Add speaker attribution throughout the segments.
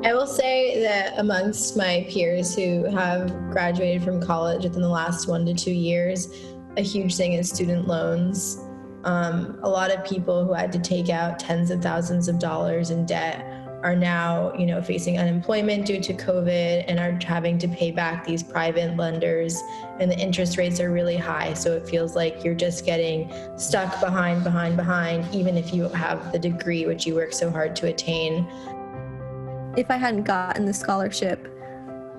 Speaker 1: I will say that amongst my peers who have graduated from college within the last 1 to 2 years, a huge thing is student loans. A lot of people who had to take out tens of thousands of dollars in debt are now, facing unemployment due to COVID and are having to pay back these private lenders, and the interest rates are really high. So it feels like you're just getting stuck behind, even if you have the degree which you work so hard to attain.
Speaker 2: If I hadn't gotten the scholarship,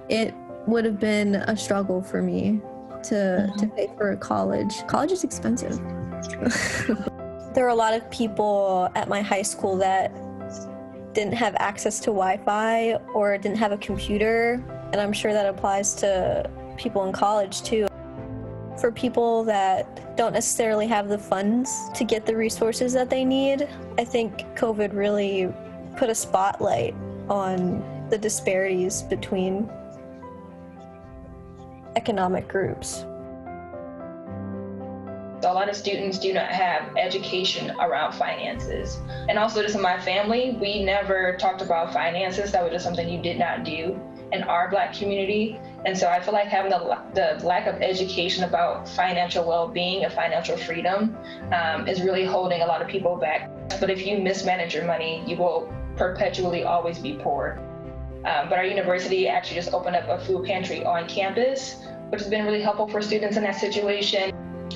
Speaker 2: it would have been a struggle for me to pay for college. College is expensive. There were a lot of people at my high school that didn't have access to Wi-Fi or didn't have a computer, and I'm sure that applies to people in college too. For people that don't necessarily have the funds to get the resources that they need, I think COVID really put a spotlight on the disparities between economic groups.
Speaker 3: A lot of students do not have education around finances. And also just in my family, we never talked about finances. That was just something you did not do in our Black community. And so I feel like having the lack of education about financial well-being and financial freedom is really holding a lot of people back. But if you mismanage your money, you will perpetually always be poor. But our university actually just opened up a food pantry on campus, which has been really helpful for students in that situation.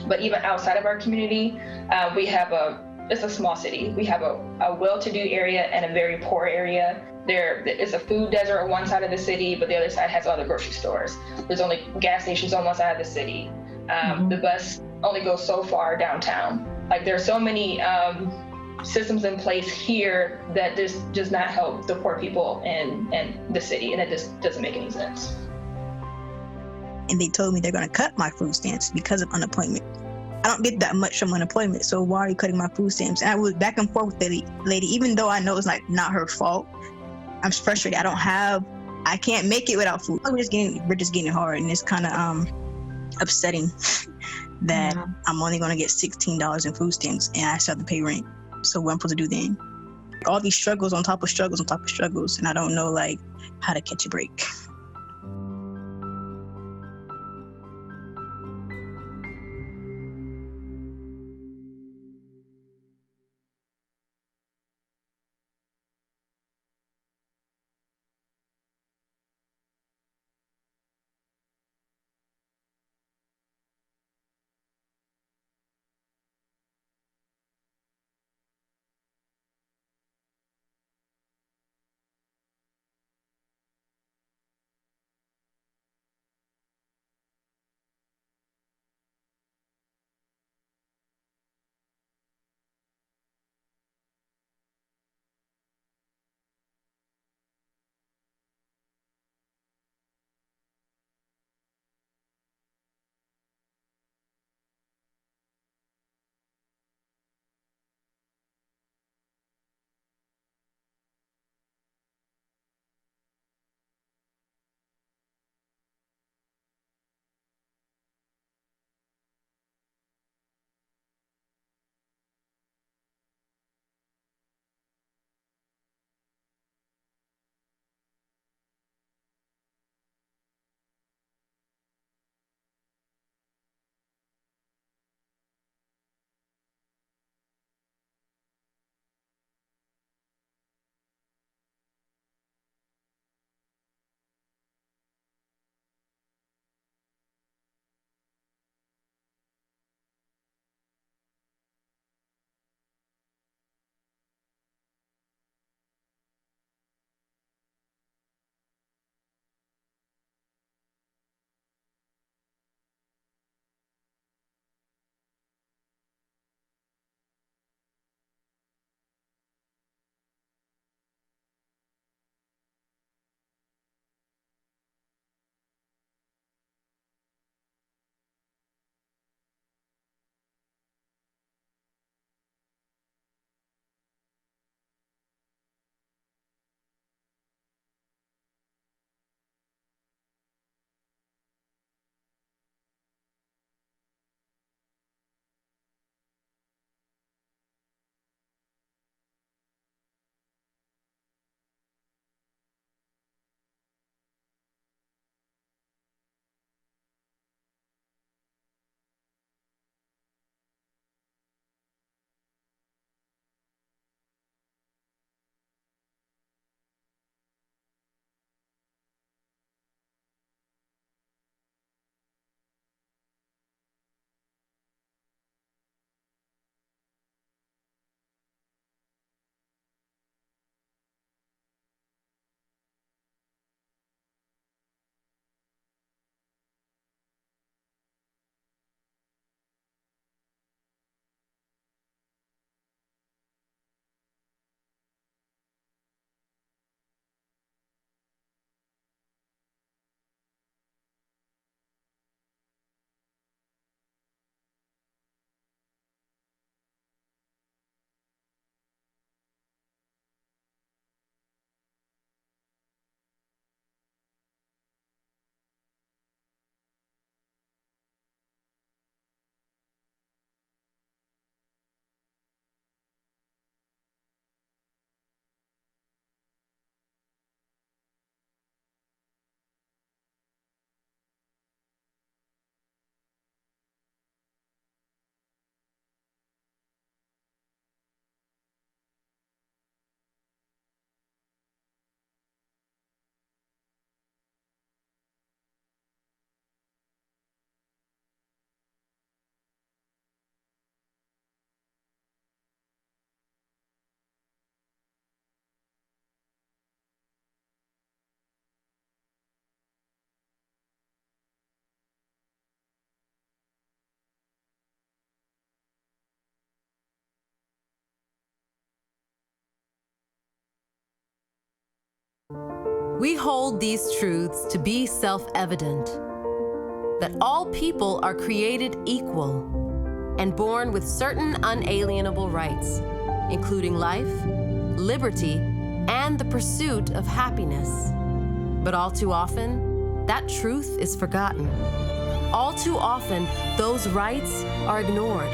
Speaker 3: But even outside of our community, it's a small city. We have a well-to-do area and a very poor area. There is a food desert on one side of the city, but the other side has other grocery stores. There's only gas stations on one side of the city. The bus only goes so far downtown. Like there are so many systems in place here that this does not help the poor people in the city, and it just doesn't make any sense.
Speaker 4: And they told me they're going to cut my food stamps because of unemployment. I don't get that much from unemployment, so why are you cutting my food stamps? And I was back and forth with the lady, even though I know it's like not her fault. I'm frustrated. I can't make it without food. We're just getting hard, and it's kind of upsetting that I'm only going to get $16 in food stamps, and I still have to pay rent. So what am I supposed to do then? All these struggles on top of struggles on top of struggles, and I don't know how to catch a break.
Speaker 5: We hold these truths to be self-evident, that all people are created equal and born with certain unalienable rights, including life, liberty, and the pursuit of happiness. But all too often, that truth is forgotten. All too often, those rights are ignored,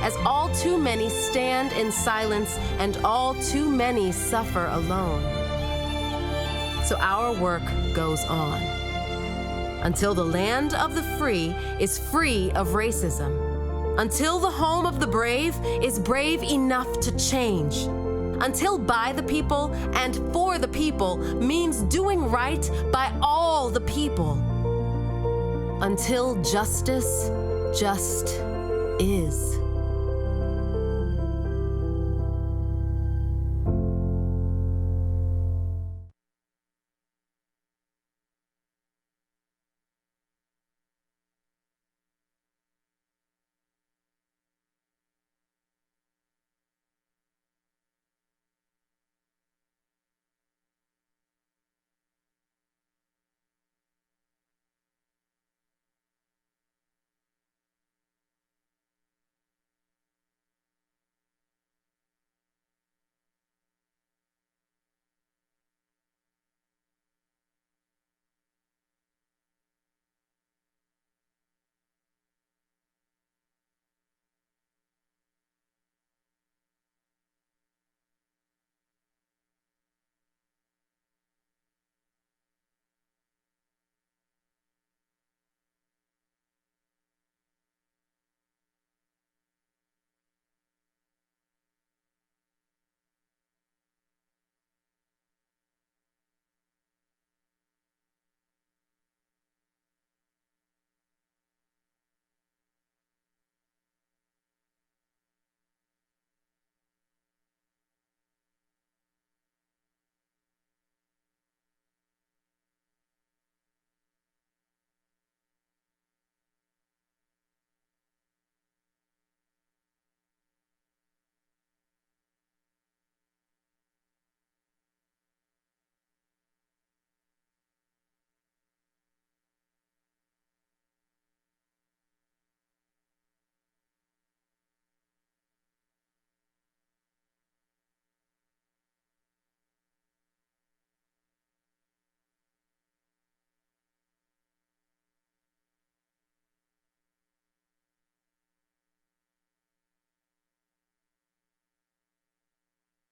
Speaker 5: as all too many stand in silence and all too many suffer alone. So our work goes on until the land of the free is free of racism, until the home of the brave is brave enough to change, until by the people and for the people means doing right by all the people, until justice just is.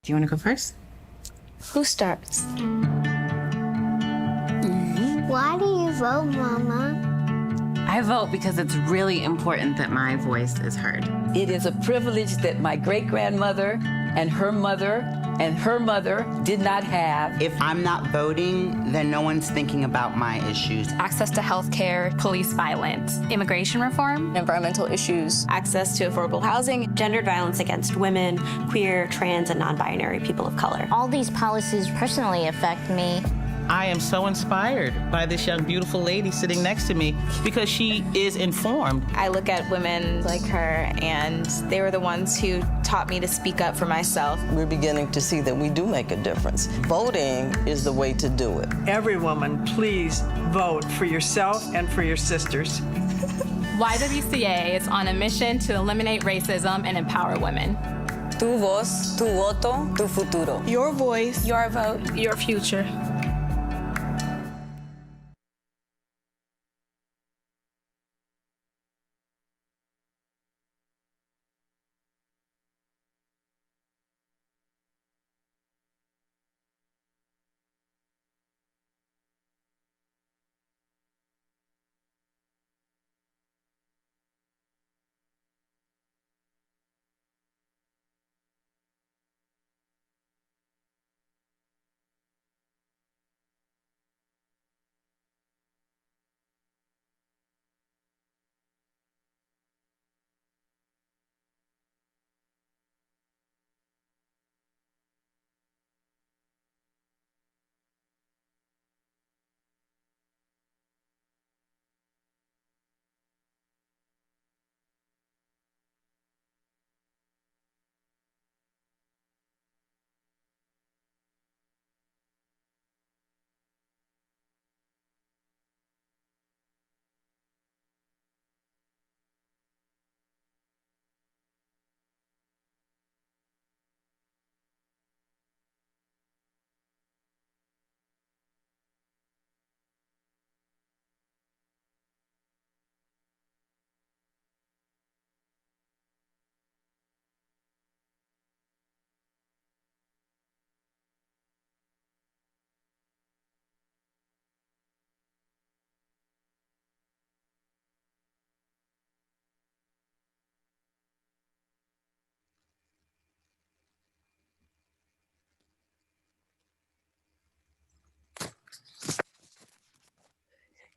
Speaker 6: Do you want to go first?
Speaker 7: Who starts?
Speaker 8: Why do you vote, Mama?
Speaker 6: I vote because it's really important that my voice is heard.
Speaker 9: It is a privilege that my great-grandmother and her mother and her mother did not have.
Speaker 10: If I'm not voting, then no one's thinking about my issues.
Speaker 11: Access to health care, police violence, immigration reform,
Speaker 7: Environmental issues,
Speaker 12: access to affordable housing, gendered violence against women, queer, trans, and non-binary people of color.
Speaker 8: All these policies personally affect me.
Speaker 13: I am so inspired by this young, beautiful lady sitting next to me because she is informed.
Speaker 14: I look at women like her, and they were the ones who taught me to speak up for myself.
Speaker 15: We're beginning to see that we do make a difference. Voting is the way to do it.
Speaker 16: Every woman, please vote for yourself and for your sisters.
Speaker 11: YWCA is on a mission to eliminate racism and empower women.
Speaker 9: Tu voz, tu voto, tu futuro.
Speaker 14: Your voice,
Speaker 11: your vote, your future.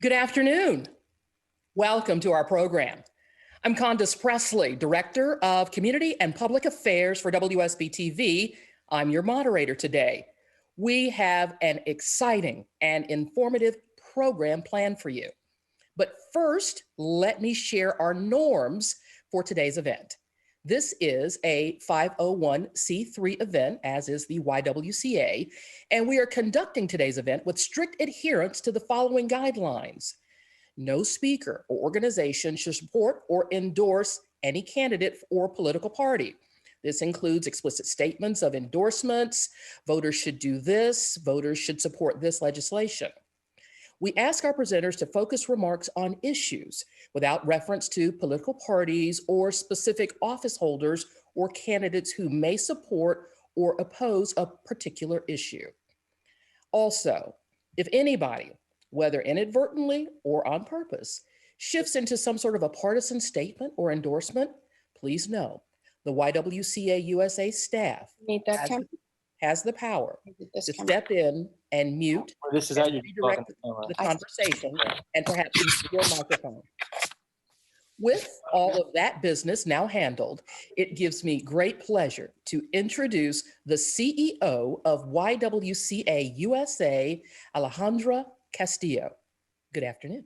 Speaker 17: Good afternoon. Welcome to our program. I'm Condace Pressley, Director of Community and Public Affairs for WSB-TV. I'm your moderator today. We have an exciting and informative program planned for you. But first, let me share our norms for today's event. This is a 501c3 event, as is the YWCA, and we are conducting today's event with strict adherence to the following guidelines. No speaker or organization should support or endorse any candidate or political party. This includes explicit statements of endorsements, voters should do this, voters should support this legislation. We ask our presenters to focus remarks on issues without reference to political parties or specific office holders or candidates who may support or oppose a particular issue. Also, if anybody, whether inadvertently or on purpose, shifts into some sort of a partisan statement or endorsement, please know the YWCA USA staff has the power to step in and mute and redirect the conversation and perhaps use your microphone. With all of that business now handled, it gives me great pleasure to introduce the CEO of YWCA USA, Alejandra Castillo. Good afternoon.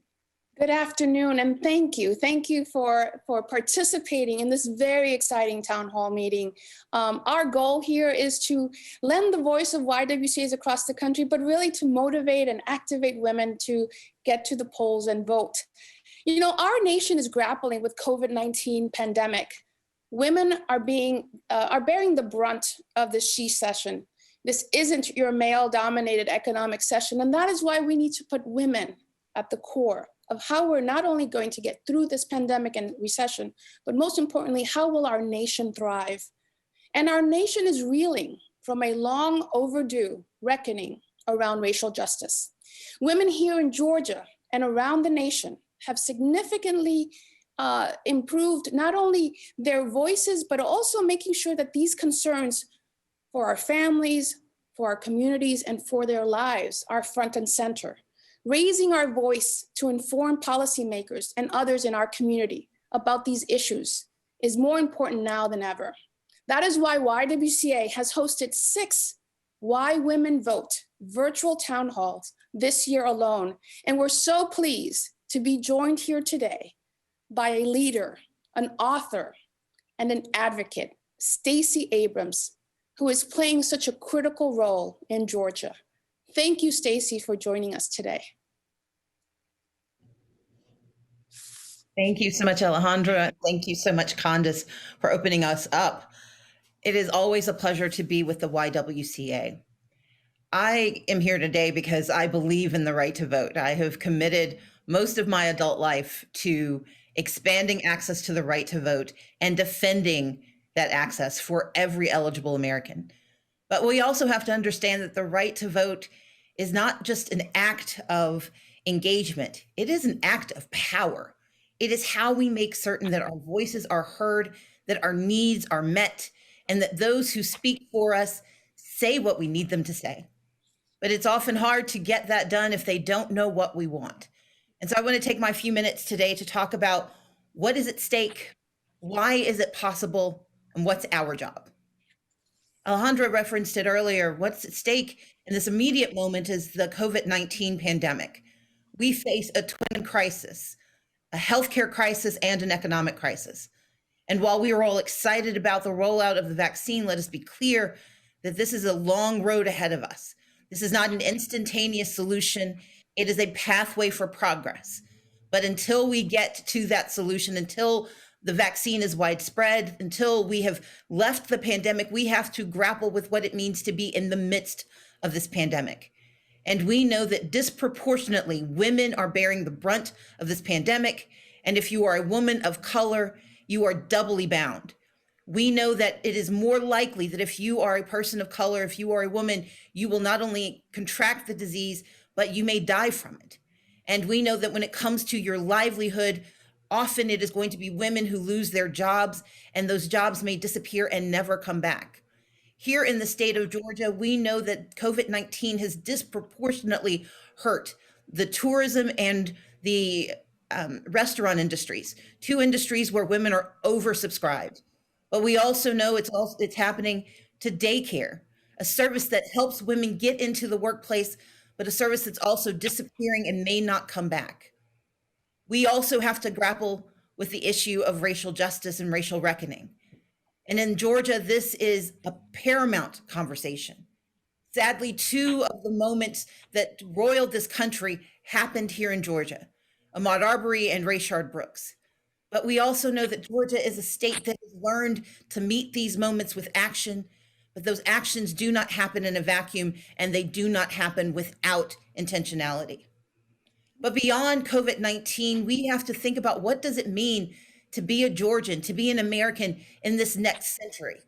Speaker 18: Good afternoon, and thank you. Thank you for participating in this very exciting town hall meeting. Our goal here is to lend the voice of YWCAs across the country, but really to motivate and activate women to get to the polls and vote. You know, our nation is grappling with COVID-19 pandemic. Women are bearing the brunt of this she session. This isn't your male-dominated economic session, and that is why we need to put women at the core of how we're not only going to get through this pandemic and recession, but most importantly, how will our nation thrive? And our nation is reeling from a long overdue reckoning around racial justice. Women here in Georgia and around the nation have significantly improved not only their voices, but also making sure that these concerns for our families, for our communities, and for their lives are front and center. Raising our voice to inform policymakers and others in our community about these issues is more important now than ever. That is why YWCA has hosted 6 Why Women Vote virtual town halls this year alone. And we're so pleased to be joined here today by a leader, an author, and an advocate, Stacey Abrams, who is playing such a critical role in Georgia. Thank you, Stacey, for joining us today.
Speaker 19: Thank you so much, Alejandra. Thank you so much, Condace, for opening us up. It is always a pleasure to be with the YWCA. I am here today because I believe in the right to vote. I have committed most of my adult life to expanding access to the right to vote and defending that access for every eligible American. But we also have to understand that the right to vote is not just an act of engagement. It is an act of power. It is how we make certain that our voices are heard, that our needs are met, and that those who speak for us say what we need them to say. But it's often hard to get that done if they don't know what we want. And so I want to take my few minutes today to talk about what is at stake, why is it possible, and what's our job. Alejandra referenced it earlier. What's at stake in this immediate moment is the COVID-19 pandemic. We face a twin crisis, a healthcare crisis and an economic crisis. And while we are all excited about the rollout of the vaccine, let us be clear that this is a long road ahead of us. This is not an instantaneous solution. It is a pathway for progress. But until we get to that solution, until the vaccine is widespread, until we have left the pandemic, we have to grapple with what it means to be in the midst of this pandemic. And we know that disproportionately women are bearing the brunt of this pandemic. And if you are a woman of color, you are doubly bound. We know that it is more likely that if you are a person of color, if you are a woman, you will not only contract the disease, but you may die from it. And we know that when it comes to your livelihood, often it is going to be women who lose their jobs, and those jobs may disappear and never come back. Here in the state of Georgia, we know that COVID-19 has disproportionately hurt the tourism and the restaurant industries, two industries where women are oversubscribed. But we also know it's happening to daycare, a service that helps women get into the workplace, but a service that's also disappearing and may not come back. We also have to grapple with the issue of racial justice and racial reckoning. And in Georgia, this is a paramount conversation. Sadly, two of the moments that roiled this country happened here in Georgia, Ahmaud Arbery and Rayshard Brooks. But we also know that Georgia is a state that has learned to meet these moments with action, but those actions do not happen in a vacuum, and they do not happen without intentionality. But beyond COVID-19, we have to think about, what does it mean to be a Georgian, to be an American in this next century?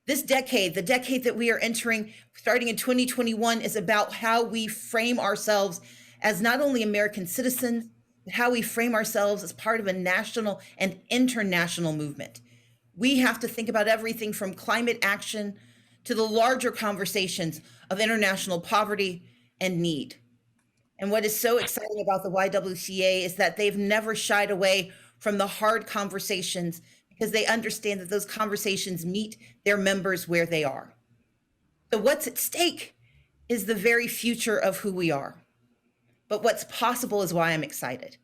Speaker 19: This decade, the decade that we are entering, starting in 2021, is about how we frame ourselves as not only American citizens, but how we frame ourselves as part of a national and international movement. We have to think about everything from climate action to the larger conversations of international poverty and need. And what is so exciting about the YWCA is that they've never shied away from the hard conversations, because they understand that those conversations meet their members where they are. So what's at stake is the very future of who we are. But what's possible is why I'm excited.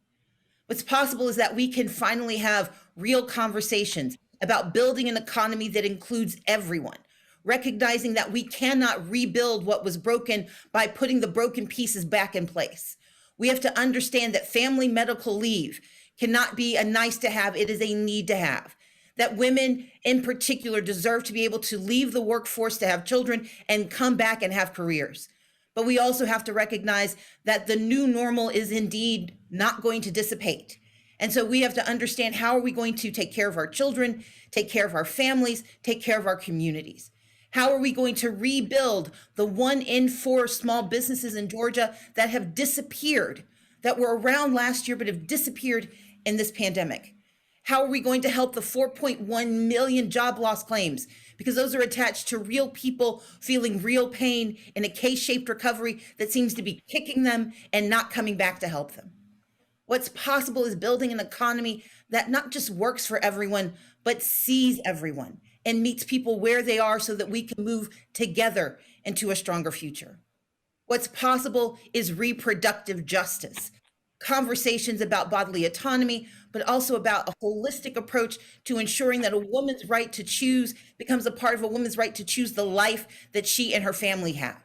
Speaker 19: What's possible is that we can finally have real conversations about building an economy that includes everyone, recognizing that we cannot rebuild what was broken by putting the broken pieces back in place. We have to understand that family medical leave cannot be a nice to have, it is a need to have. That women in particular deserve to be able to leave the workforce to have children and come back and have careers. But we also have to recognize that the new normal is indeed not going to dissipate. And so we have to understand, how are we going to take care of our children, take care of our families, take care of our communities? How are we going to rebuild the 1 in 4 small businesses in Georgia that have disappeared, that were around last year but have disappeared in this pandemic? How are we going to help the 4.1 million job loss claims? Because those are attached to real people feeling real pain in a K-shaped recovery that seems to be kicking them and not coming back to help them. What's possible is building an economy that not just works for everyone, but sees everyone and meets people where they are, so that we can move together into a stronger future. What's possible is reproductive justice, conversations about bodily autonomy, but also about a holistic approach to ensuring that a woman's right to choose becomes a part of a woman's right to choose the life that she and her family have.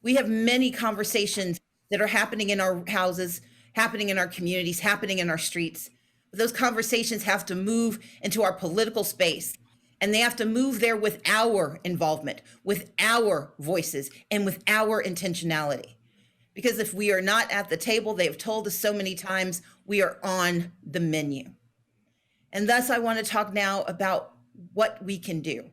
Speaker 19: We have many conversations that are happening in our houses, happening in our communities, happening in our streets. But those conversations have to move into our political space, and they have to move there with our involvement, with our voices, and with our intentionality. Because if we are not at the table, they have told us so many times, we are on the menu. And thus, I want to talk now about what we can do.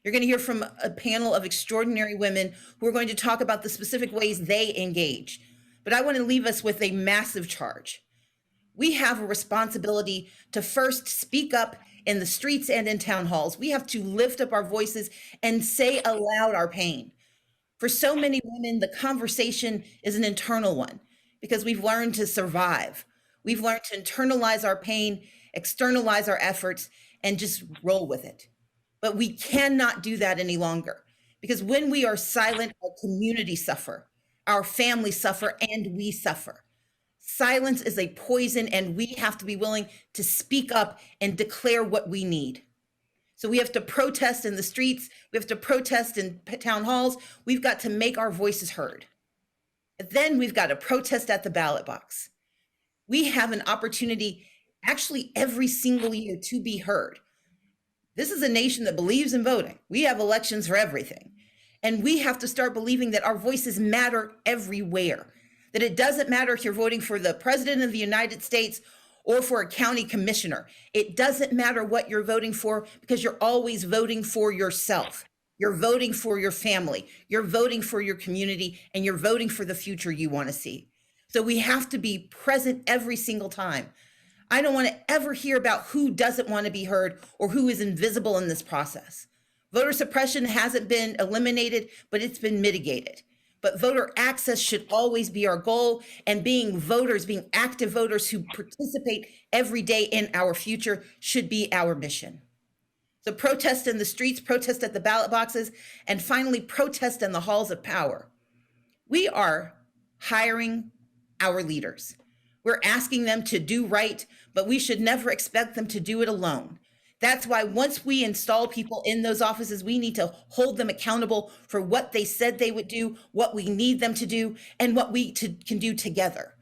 Speaker 19: You're going to hear from a panel of extraordinary women who are going to talk about the specific ways they engage. But I want to leave us with a massive charge. We have a responsibility to first speak up in the streets and in town halls. We have to lift up our voices and say aloud our pain. For so many women, the conversation is an internal one, because we've learned to survive. We've learned to internalize our pain, externalize our efforts, and just roll with it. But we cannot do that any longer, because when we are silent, our communities suffer, our families suffer, and we suffer. Silence is a poison, and we have to be willing to speak up and declare what we need. So we have to protest in the streets. We have to protest in town halls. We've got to make our voices heard. Then we've got to protest at the ballot box. We have an opportunity actually every single year to be heard. This is a nation that believes in voting. We have elections for everything. And we have to start believing that our voices matter everywhere. That it doesn't matter if you're voting for the President of the United States or for a county commissioner. It doesn't matter what you're voting for, because you're always voting for yourself. You're voting for your family. You're voting for your community, and you're voting for the future you want to see. So we have to be present every single time. I don't want to ever hear about who doesn't want to be heard or who is invisible in this process. Voter suppression hasn't been eliminated, but it's been mitigated. but voter access should always be our goal. And being voters, being active voters who participate every day in our future should be our mission. So protest in the streets, protest at the ballot boxes, and finally protest in the halls of power. We are hiring our leaders. We're asking them to do right, but we should never expect them to do it alone. That's why once we install people in those offices, we need to hold them accountable for what they said they would do, what we need them to do, and what we can do together.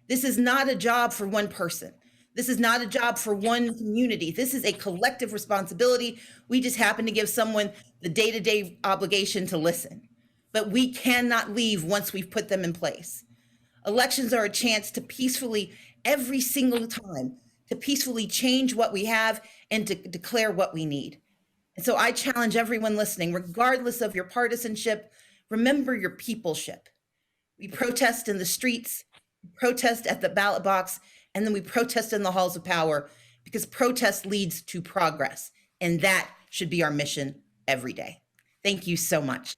Speaker 19: This is not a job for one person. This is not a job for one community. This is a collective responsibility. We just happen to give someone the day-to-day obligation to listen. But we cannot leave once we've put them in place. Elections are a chance to peacefully, every single time, to peacefully change what we have and to declare what we need. And so I challenge everyone listening, regardless of your partisanship, remember your peopleship. We protest in the streets, protest at the ballot box, and then we protest in the halls of power, because protest leads to progress. And that should be our mission every day. Thank you so much.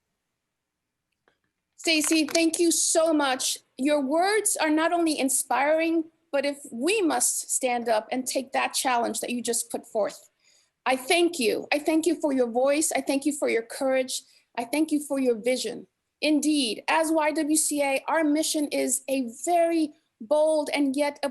Speaker 18: Stacey, thank you so much. Your words are not only inspiring, but if we must stand up and take that challenge that you just put forth. I thank you. I thank you for your voice. I thank you for your courage. I thank you for your vision. Indeed, as YWCA, our mission is a very bold and yet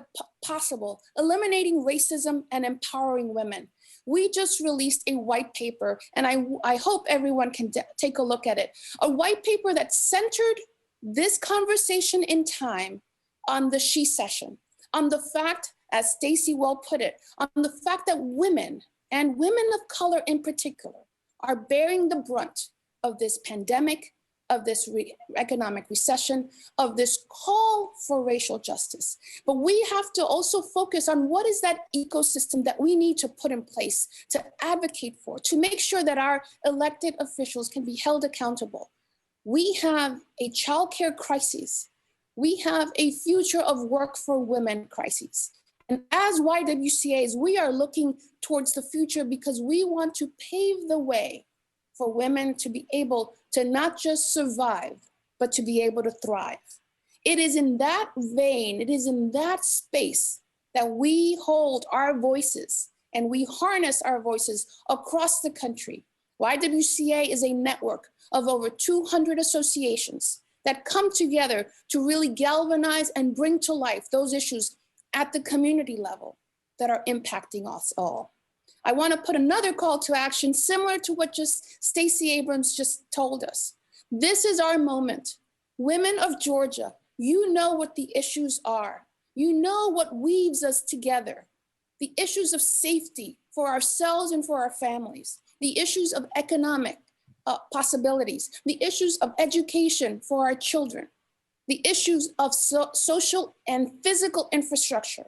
Speaker 18: possible, eliminating racism and empowering women. We just released a white paper, and I hope everyone can take a look at it. A white paper that centered this conversation in time on the she session, on the fact, as Stacey well put it, on the fact that women, and women of color in particular, are bearing the brunt of this pandemic, of this economic recession, of this call for racial justice. But we have to also focus on what is that ecosystem that we need to put in place to advocate for, to make sure that our elected officials can be held accountable. We have a childcare crisis. We have a future of work for women crisis. And as YWCAs, we are looking towards the future because we want to pave the way for women to be able to not just survive, but to be able to thrive. It is in that vein, it is in that space that we hold our voices and we harness our voices across the country. YWCA is a network of over 200 associations that come together to really galvanize and bring to life those issues at the community level that are impacting us all. I want to put another call to action similar to what just Stacey Abrams just told us. This is our moment. Women of Georgia, you know what the issues are. You know what weaves us together. The issues of safety for ourselves and for our families, the issues of economic possibilities, the issues of education for our children, the issues of social and physical infrastructure.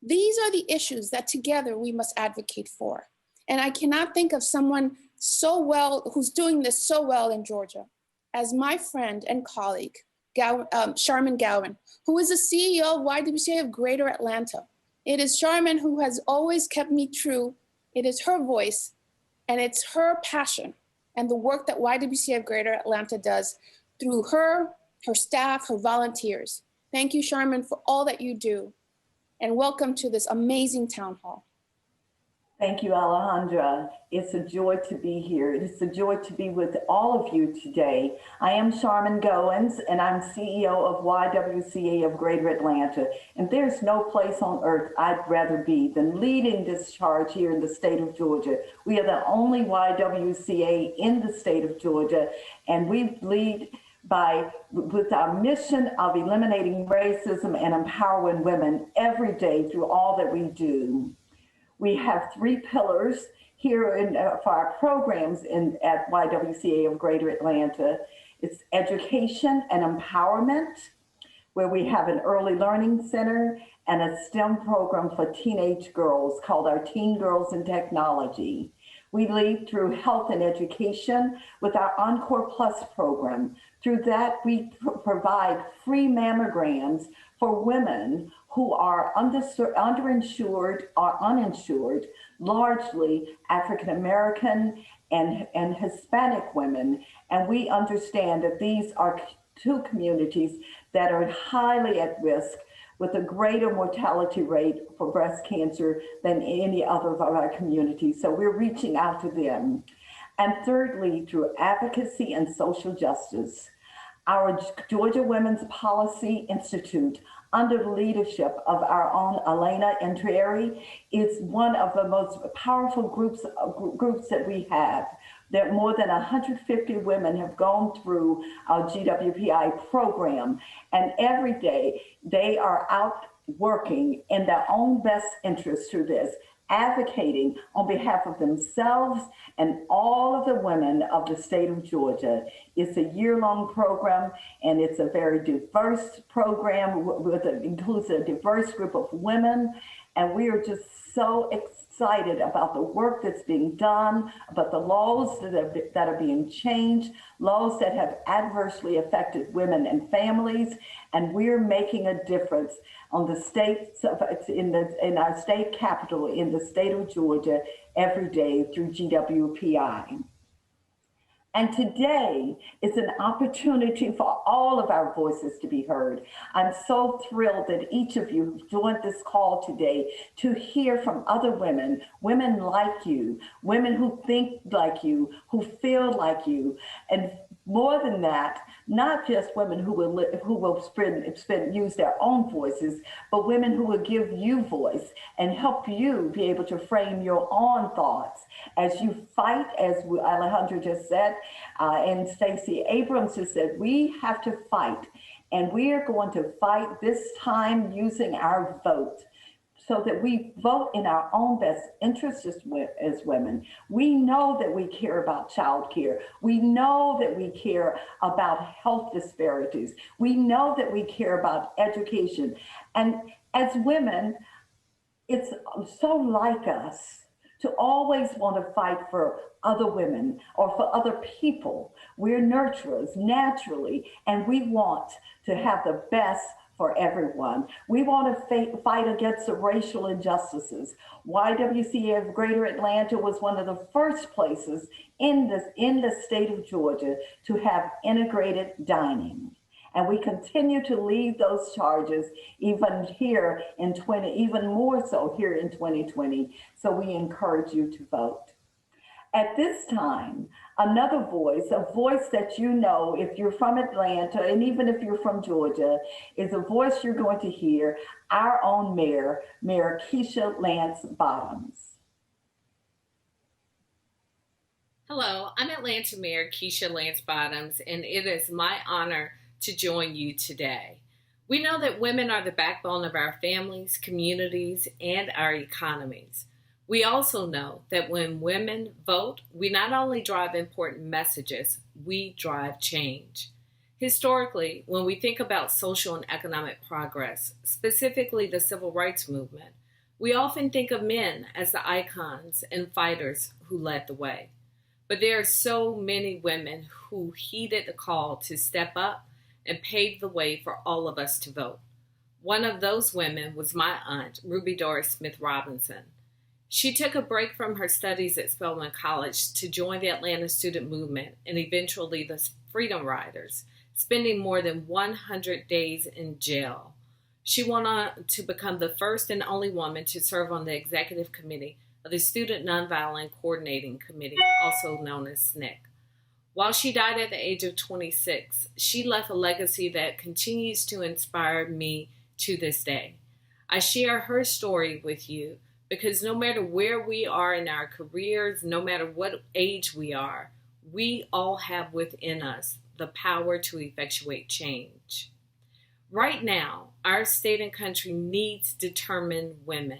Speaker 18: These are the issues that together we must advocate for. And I cannot think of someone so well, who's doing this so well in Georgia, as my friend and colleague, Sharmen Gowens, who is the CEO of YWCA of Greater Atlanta. It is Sharmen who has always kept me true. It is her voice, and it's her passion and the work that YWCA of Greater Atlanta does through her staff, her volunteers. Thank you, Sharmen, for all that you do. And welcome to this amazing town hall.
Speaker 20: Thank you, Alejandra. It's a joy to be here. It's a joy to be with all of you today. I am Sharmen Gowens, and I'm CEO of YWCA of Greater Atlanta. And there's no place on earth I'd rather be than leading this charge here in the state of Georgia. We are the only YWCA in the state of Georgia, and we lead with our mission of eliminating racism and empowering women every day through all that we do. We have 3 pillars here for our programs at YWCA of Greater Atlanta. It's education and empowerment, where we have an early learning center and a STEM program for teenage girls called our Teen Girls in Technology. We lead through health and education with our Encore Plus program. Through that, we provide free mammograms for women who are underinsured or uninsured, largely African American and Hispanic women. And we understand that these are two communities that are highly at risk with a greater mortality rate for breast cancer than any other of our communities. So we're reaching out to them. And thirdly, through advocacy and social justice, our Georgia Women's Policy Institute, under the leadership of our own Elena Intrieri, is one of the most powerful groups that we have. That more than 150 women have gone through our GWPI program, and every day they are out working in their own best interest through this, advocating on behalf of themselves and all of the women of the state of Georgia. It's a year-long program, and it's a very diverse program that includes a diverse group of women, and we are just so excited about the work that's being done, about the laws that are being changed, laws that have adversely affected women and families, and we're making a difference on the states in our state capital in the state of Georgia every day through GWPI. And today is an opportunity for all of our voices to be heard. I'm so thrilled that each of you have joined this call today to hear from other women, women like you, women who think like you, who feel like you, and more than that, not just women who will use their own voices, but women who will give you voice and help you be able to frame your own thoughts as you fight, as Alejandra just said, and Stacey Abrams just said, we have to fight, and we are going to fight this time using our vote, so that we vote in our own best interest as women. We know that we care about childcare. We know that we care about health disparities. We know that we care about education. And as women, it's so like us to always want to fight for other women or for other people. We're nurturers naturally, and we want to have the best for everyone. We want to fight against the racial injustices. YWCA of Greater Atlanta was one of the first places in the state of Georgia to have integrated dining. And we continue to lead those charges even here in even more so here in 2020. So we encourage you to vote. At this time, another voice, a voice that you know if you're from Atlanta and even if you're from Georgia, is a voice you're going to hear, our own mayor, Mayor Keisha Lance Bottoms.
Speaker 21: Hello, I'm Atlanta Mayor Keisha Lance Bottoms, and it is my honor to join you today. We know that women are the backbone of our families, communities, and our economies. We also know that when women vote, we not only drive important messages, we drive change. Historically, when we think about social and economic progress, specifically the civil rights movement, we often think of men as the icons and fighters who led the way. But there are so many women who heeded the call to step up and pave the way for all of us to vote. One of those women was my aunt, Ruby Doris Smith Robinson. She took a break from her studies at Spelman College to join the Atlanta student movement and eventually the Freedom Riders, spending more than 100 days in jail. She went on to become the first and only woman to serve on the executive committee of the Student Nonviolent Coordinating Committee, also known as SNCC. While she died at the age of 26, she left a legacy that continues to inspire me to this day. I share her story with you because no matter where we are in our careers, no matter what age we are, we all have within us the power to effectuate change. Right now, our state and country needs determined women.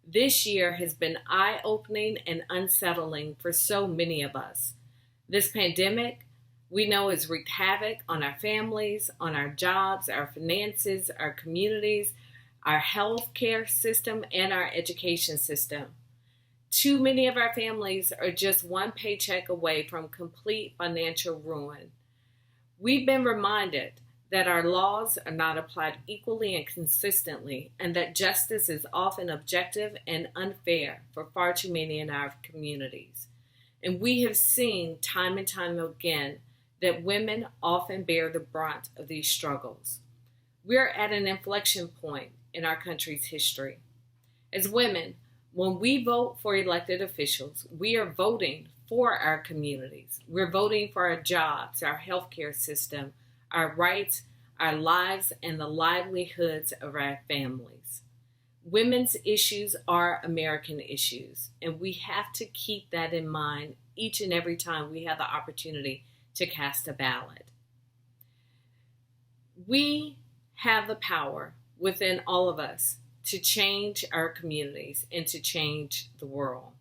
Speaker 21: This year has been eye-opening and unsettling for so many of us. This pandemic, we know, has wreaked havoc on our families, on our jobs, our finances, our communities, our health care system, and our education system. Too many of our families are just one paycheck away from complete financial ruin. We've been reminded that our laws are not applied equally and consistently, and that justice is often objective and unfair for far too many in our communities. And we have seen time and time again that women often bear the brunt of these struggles. We're at an inflection point in our country's history. As women, when we vote for elected officials, we are voting for our communities. We're voting for our jobs, our healthcare system, our rights, our lives, and the livelihoods of our families. Women's issues are American issues, and we have to keep that in mind each and every time we have the opportunity to cast a ballot. We have the power within all of us to change our communities and to change the world.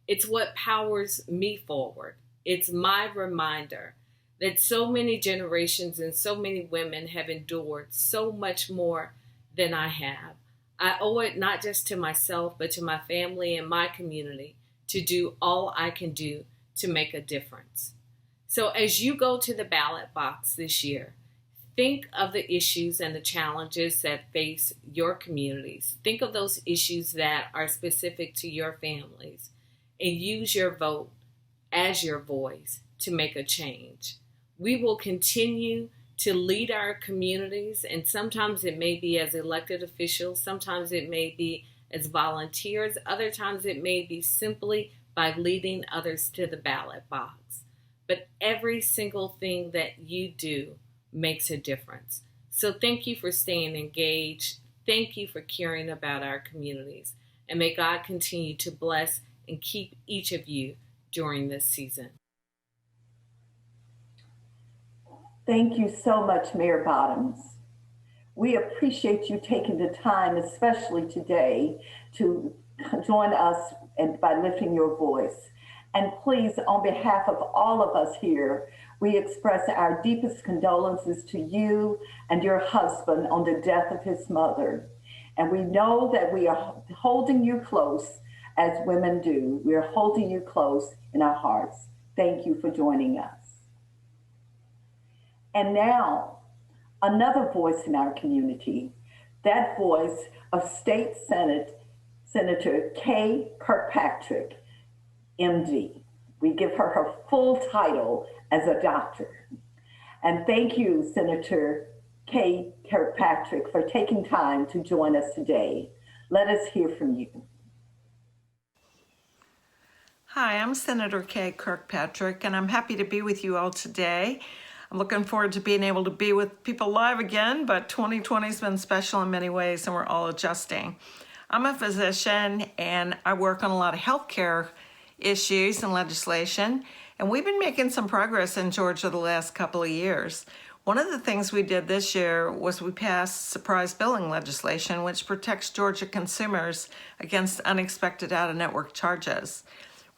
Speaker 21: It's what powers me forward. It's my reminder that so many generations and so many women have endured so much more than I have. I owe it not just to myself, but to my family and my community to do all I can do to make a difference. So as you go to the ballot box this year, think of the issues and the challenges that face your communities. Think of those issues that are specific to your families and use your vote as your voice to make a change. We will continue to lead our communities, and sometimes it may be as elected officials, sometimes it may be as volunteers, other times it may be simply by leading others to the ballot box. But every single thing that you do makes a difference. So thank you for staying engaged. Thank you for caring about our communities. And may God continue to bless and keep each of you during this season.
Speaker 20: Thank you so much, Mayor Bottoms. We appreciate you taking the time, especially today, to join us and by lifting your voice. And please, on behalf of all of us here, we express our deepest condolences to you and your husband on the death of his mother. And we know that we are holding you close as women do. We are holding you close in our hearts. Thank you for joining us. And now, another voice in our community, that voice of State Senator Kay Kirkpatrick, MD. We give her her full title as a doctor. And thank you, Senator Kay Kirkpatrick, for taking time to join us today. Let us hear from you.
Speaker 16: Hi, I'm Senator Kay Kirkpatrick, and I'm happy to be with you all today. I'm looking forward to being able to be with people live again, but 2020 has been special in many ways, and we're all adjusting. I'm a physician, and I work on a lot of healthcare issues and legislation, and we've been making some progress in Georgia the last couple of years. One of the things we did this year was we passed surprise billing legislation, which protects Georgia consumers against unexpected out-of-network charges.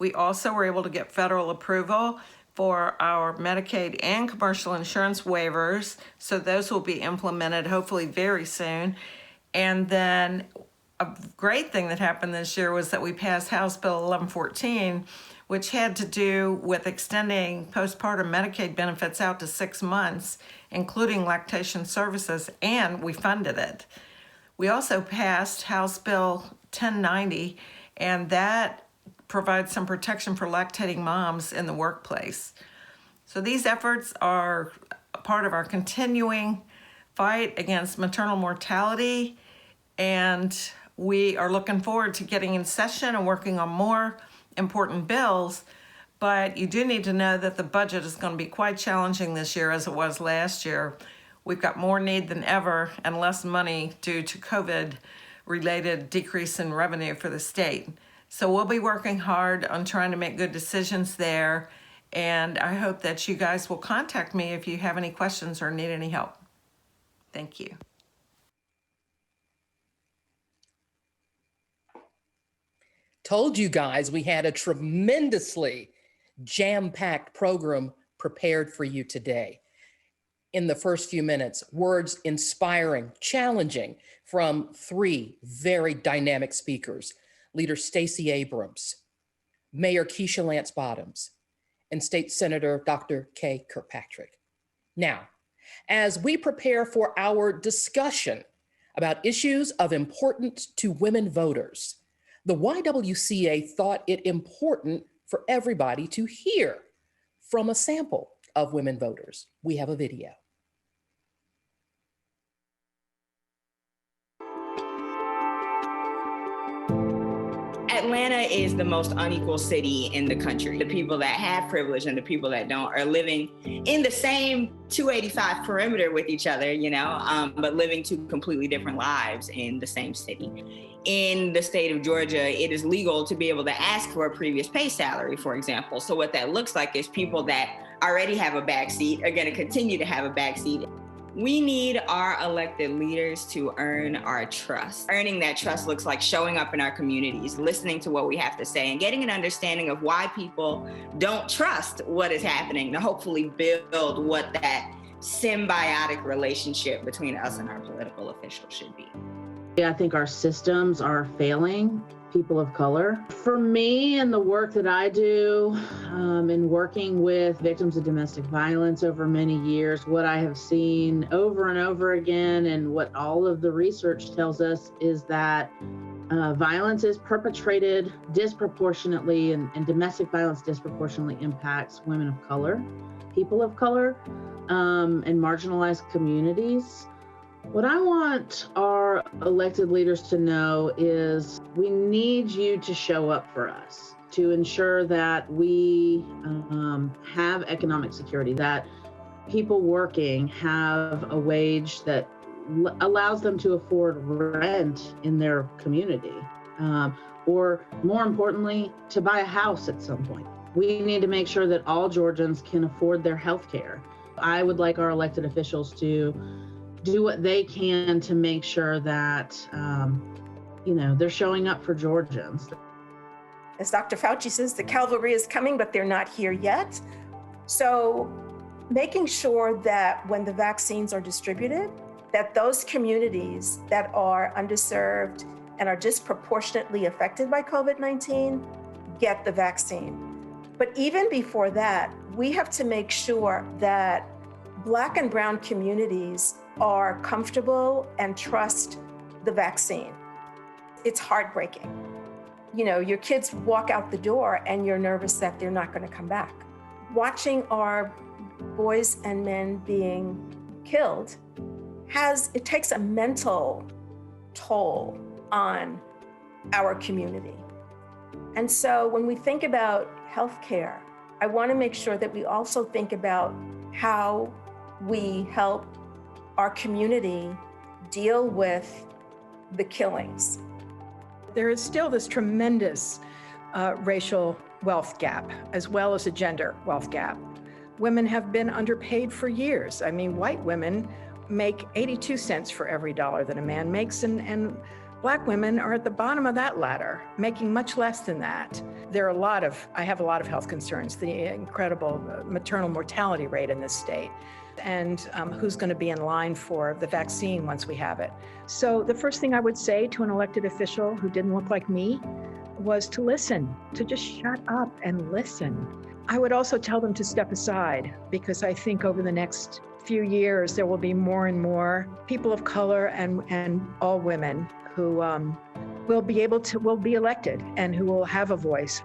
Speaker 16: We also were able to get federal approval for our Medicaid and commercial insurance waivers, so those will be implemented hopefully very soon. And then a great thing that happened this year was that we passed House Bill 1114, which had to do with extending postpartum Medicaid benefits out to 6 months, including lactation services, and we funded it. We also passed House Bill 1090, and that provides some protection for lactating moms in the workplace. So these efforts are a part of our continuing fight against maternal mortality, and we are looking forward to getting in session and working on more important bills. But you do need to know that the budget is going to be quite challenging this year as it was last year. We've got more need than ever and less money due to COVID-related decrease in revenue for the state. So we'll be working hard on trying to make good decisions there, and I hope that you guys will contact me if you have any questions or need any help. Thank you.
Speaker 17: Told you guys we had a tremendously jam-packed program prepared for you today. In the first few minutes, words inspiring, challenging from 3 very dynamic speakers. Leader Stacey Abrams, Mayor Keisha Lance Bottoms, and State Senator Dr. Kay Kirkpatrick. Now, as we prepare for our discussion about issues of importance to women voters, the YWCA thought it important for everybody to hear from a sample of women voters. We have a video.
Speaker 1: Atlanta is the most unequal city in the country. The people that have privilege and the people that don't are living in the same 285 perimeter with each other, but living two completely different lives in the same city. In the state of Georgia, it is legal to be able to ask for a previous pay salary, for example. So what that looks like is people that already have a backseat are going to continue to have a backseat. We need our elected leaders to earn our trust. Earning that trust looks like showing up in our communities, listening to what we have to say, and getting an understanding of why people don't trust what is happening to hopefully build what that symbiotic relationship between us and our political officials should be.
Speaker 22: I think our systems are failing people of color. For me and the work that I do in working with victims of domestic violence over many years, what I have seen over and over again and what all of the research tells us is that violence is perpetrated disproportionately and domestic violence disproportionately impacts women of color, people of color, and marginalized communities. What I want our elected leaders to know is we need you to show up for us, to ensure that we have economic security, that people working have a wage that allows them to afford rent in their community, or more importantly, to buy a house at some point. We need to make sure that all Georgians can afford their health care. I would like our elected officials to do what they can to make sure that, they're showing up for Georgians.
Speaker 23: As Dr. Fauci says, the cavalry is coming, but they're not here yet. So making sure that when the vaccines are distributed, that those communities that are underserved and are disproportionately affected by COVID-19 get the vaccine. But even before that, we have to make sure that Black and Brown communities are comfortable and trust the vaccine. It's heartbreaking. Your kids walk out the door and you're nervous that they're not going to come back. Watching our boys and men being killed it takes a mental toll on our community. And so when we think about healthcare, I want to make sure that we also think about how we help our community deal with the killings.
Speaker 24: There is still this tremendous racial wealth gap, as well as a gender wealth gap. Women have been underpaid for years. I mean, white women make 82 cents for every dollar that a man makes, and Black women are at the bottom of that ladder, making much less than that. I have a lot of health concerns, the incredible maternal mortality rate in this state, and who's going to be in line for the vaccine once we have it. So the first thing I would say to an elected official who didn't look like me was to listen, to just shut up and listen. I would also tell them to step aside, because I think over the next few years, there will be more and more people of color and all women who will be elected and who will have a voice.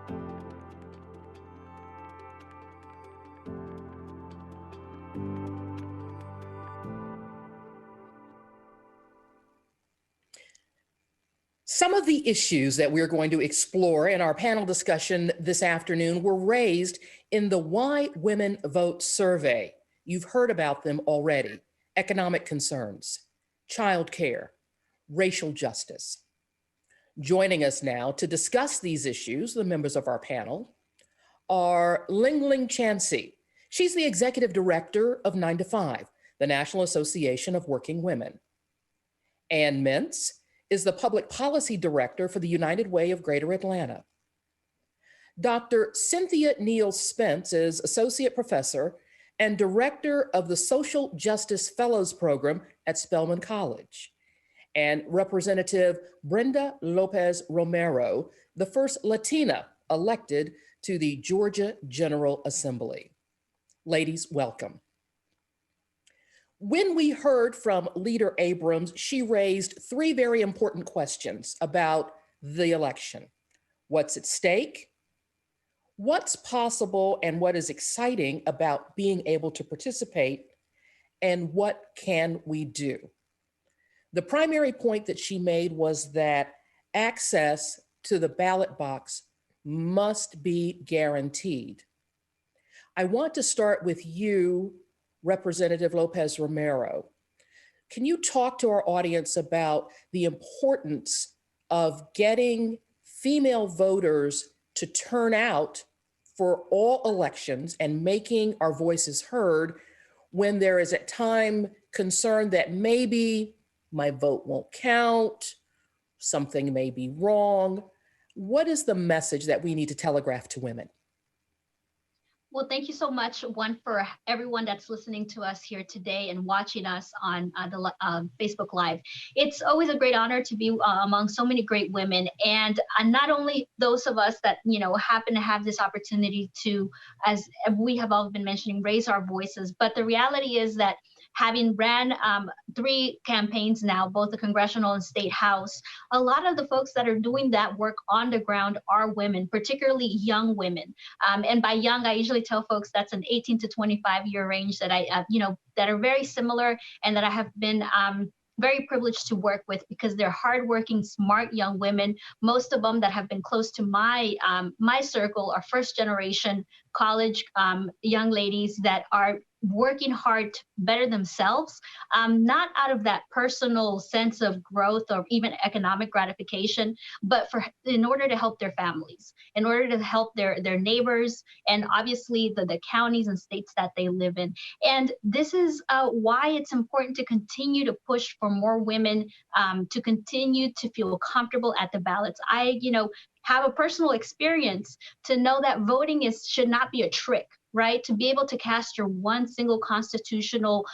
Speaker 17: Some of the issues that we're going to explore in our panel discussion this afternoon were raised in the Why Women Vote survey. You've heard about them already: economic concerns, childcare, racial justice. Joining us now to discuss these issues, the members of our panel, are Leng Chancey. She's the executive director of 9 to 5, the National Association of Working Women. And Mintz is the public policy director for the United Way of Greater Atlanta. Dr. Cynthia Neal Spence is associate professor and director of the Social Justice Fellows Program at Spelman College. And Representative Brenda Lopez Romero, the first Latina elected to the Georgia General Assembly. Ladies, welcome. When we heard from Leader Abrams, she raised 3 very important questions about the election. What's at stake? What's possible and what is exciting about being able to participate, and what can we do? The primary point that she made was that access to the ballot box must be guaranteed. I want to start with you, Representative Lopez Romero. Can you talk to our audience about the importance of getting female voters to turn out for all elections and making our voices heard when there is at time concern that maybe my vote won't count, something may be wrong? What is the message that we need to telegraph to women?
Speaker 2: Well, thank you so much, one, for everyone that's listening to us here today and watching us on the Facebook Live. It's always a great honor to be among so many great women, and not only those of us that, you know, happen to have this opportunity to, as we have all been mentioning, raise our voices, but the reality is that having ran 3 campaigns now, both the congressional and state house, a lot of the folks that are doing that work on the ground are women, particularly young women. And by young, I usually tell folks that's an 18 to 25 year range that that are very similar and that I have been very privileged to work with, because they're hardworking, smart young women. Most of them that have been close to my circle are first generation college young ladies that are working hard to better themselves, not out of that personal sense of growth or even economic gratification, but in order to help their families, in order to help their neighbors, and obviously the counties and states that they live in. And this is why it's important to continue to push for more women to continue to feel comfortable at the ballots. I, have a personal experience to know that voting should not be a trick, right? To be able to cast your one single constitutional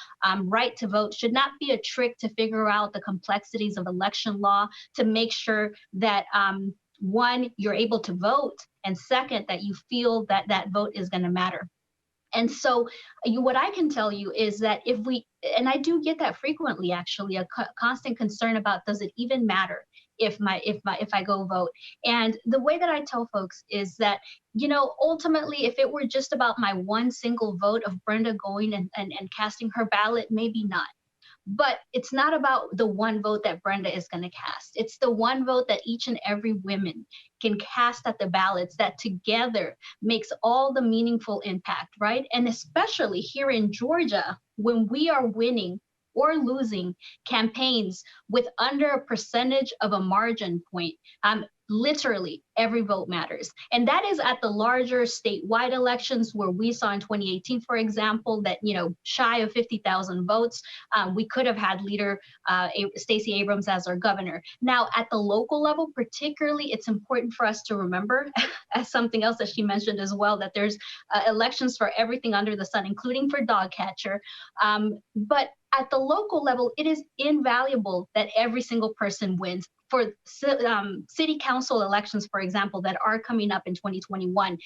Speaker 2: right to vote should not be a trick to figure out the complexities of election law, to make sure that one, you're able to vote, and second, that you feel that that vote is going to matter. And so what I can tell you is that if we, and I do get that frequently, actually, a constant concern about, does it even matter if I go vote? And the way that I tell folks is that, ultimately, if it were just about my one single vote of Brenda going and casting her ballot, maybe not. But it's not about the one vote that Brenda is going to cast. It's the one vote that each and every woman can cast at the ballots that together makes all the meaningful impact, right? And especially here in Georgia, when we are winning or losing campaigns with under a percentage of a margin point, literally every vote matters. And that is at the larger statewide elections where we saw in 2018, for example, that, shy of 50,000 votes, we could have had leader Stacey Abrams as our governor. Now, at the local level, particularly, it's important for us to remember, as something else that she mentioned as well, that there's elections for everything under the sun, including for dog catcher. But at the local level, it is invaluable that every single person wins. For city council elections, for example, that are coming up in 2021,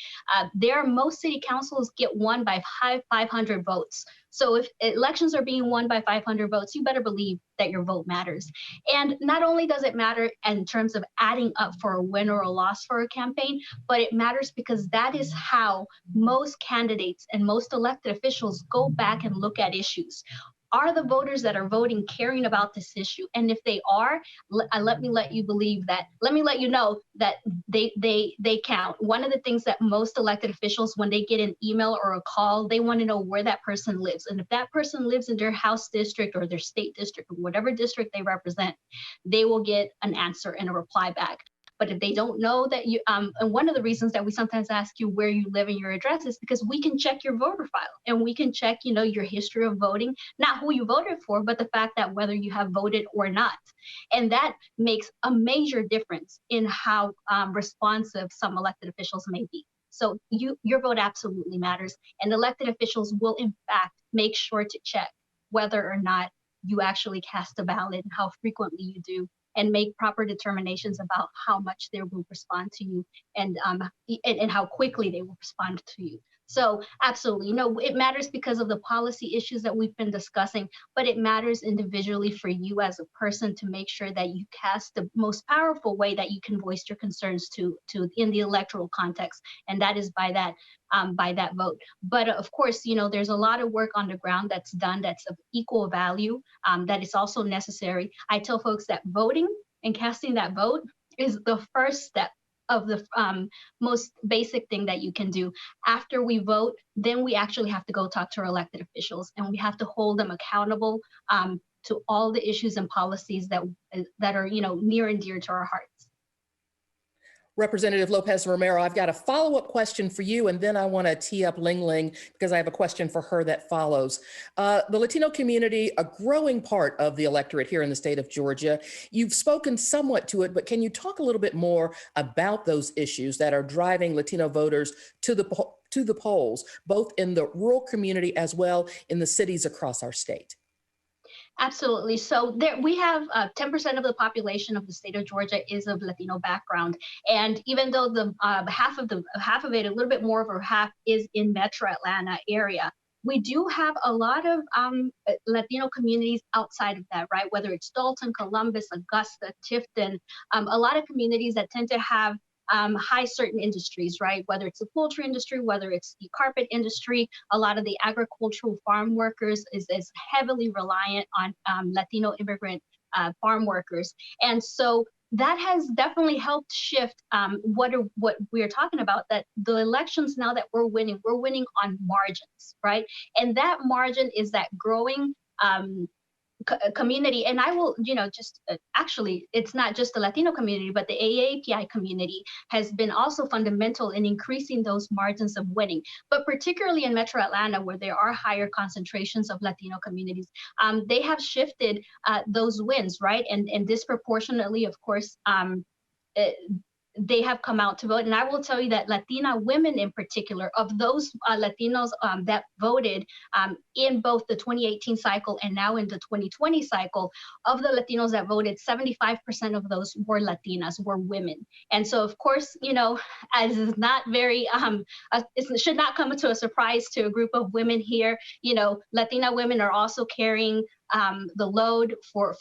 Speaker 2: most city councils get won by 500 votes. So if elections are being won by 500 votes, you better believe that your vote matters. And not only does it matter in terms of adding up for a win or a loss for a campaign, but it matters because that is how most candidates and most elected officials go back and look at issues. Are the voters that are voting caring about this issue? And if they are, let me let you know that they count. One of the things that most elected officials, when they get an email or a call, they want to know where that person lives. And if that person lives in their House district or their state district or whatever district they represent, they will get an answer and a reply back. But if they don't know that you, and one of the reasons that we sometimes ask you where you live and your address is because we can check your voter file and we can check, your history of voting, not who you voted for, but the fact that whether you have voted or not. And that makes a major difference in how responsive some elected officials may be. So your vote absolutely matters. And elected officials will, in fact, make sure to check whether or not you actually cast a ballot and how frequently you do, and make proper determinations about how much they will respond to you and how quickly they will respond to you. So absolutely, it matters because of the policy issues that we've been discussing, but it matters individually for you as a person to make sure that you cast the most powerful way that you can voice your concerns to in the electoral context, and that is by that vote. But of course, there's a lot of work on the ground that's done that's of equal value, that is also necessary. I tell folks that voting and casting that vote is the first step of the most basic thing that you can do. After we vote, then we actually have to go talk to our elected officials, and we have to hold them accountable to all the issues and policies that are near and dear to our hearts.
Speaker 17: Representative Lopez Romero, I've got a follow-up question for you, and then I want to tee up Leng because I have a question for her that follows. The Latino community, a growing part of the electorate here in the state of Georgia. You've spoken somewhat to it, but can you talk a little bit more about those issues that are driving Latino voters to the polls, both in the rural community as well in the cities across our state?
Speaker 2: Absolutely. So we have 10% of the population of the state of Georgia is of Latino background, and even though the half of it, a little bit more over half, is in Metro Atlanta area, we do have a lot of Latino communities outside of that, right? Whether it's Dalton, Columbus, Augusta, Tifton, a lot of communities that tend to have high certain industries, right? Whether it's the poultry industry, whether it's the carpet industry, a lot of the agricultural farm workers is heavily reliant on Latino immigrant farm workers. And so that has definitely helped shift what we're talking about, that the elections now that we're winning on margins, right? And that margin is that growing community. And I will, actually, it's not just the Latino community, but the AAPI community has been also fundamental in increasing those margins of winning. But particularly in Metro Atlanta, where there are higher concentrations of Latino communities, they have shifted those wins, right? And disproportionately, of course, they have come out to vote. And I will tell you that Latina women in particular, of those Latinos that voted in both the 2018 cycle and now in the 2020 cycle, of the Latinos that voted, 75% of those were Latinas, were women. And so, of course, as is not very, it should not come to a surprise to a group of women here, Latina women are also carrying the load for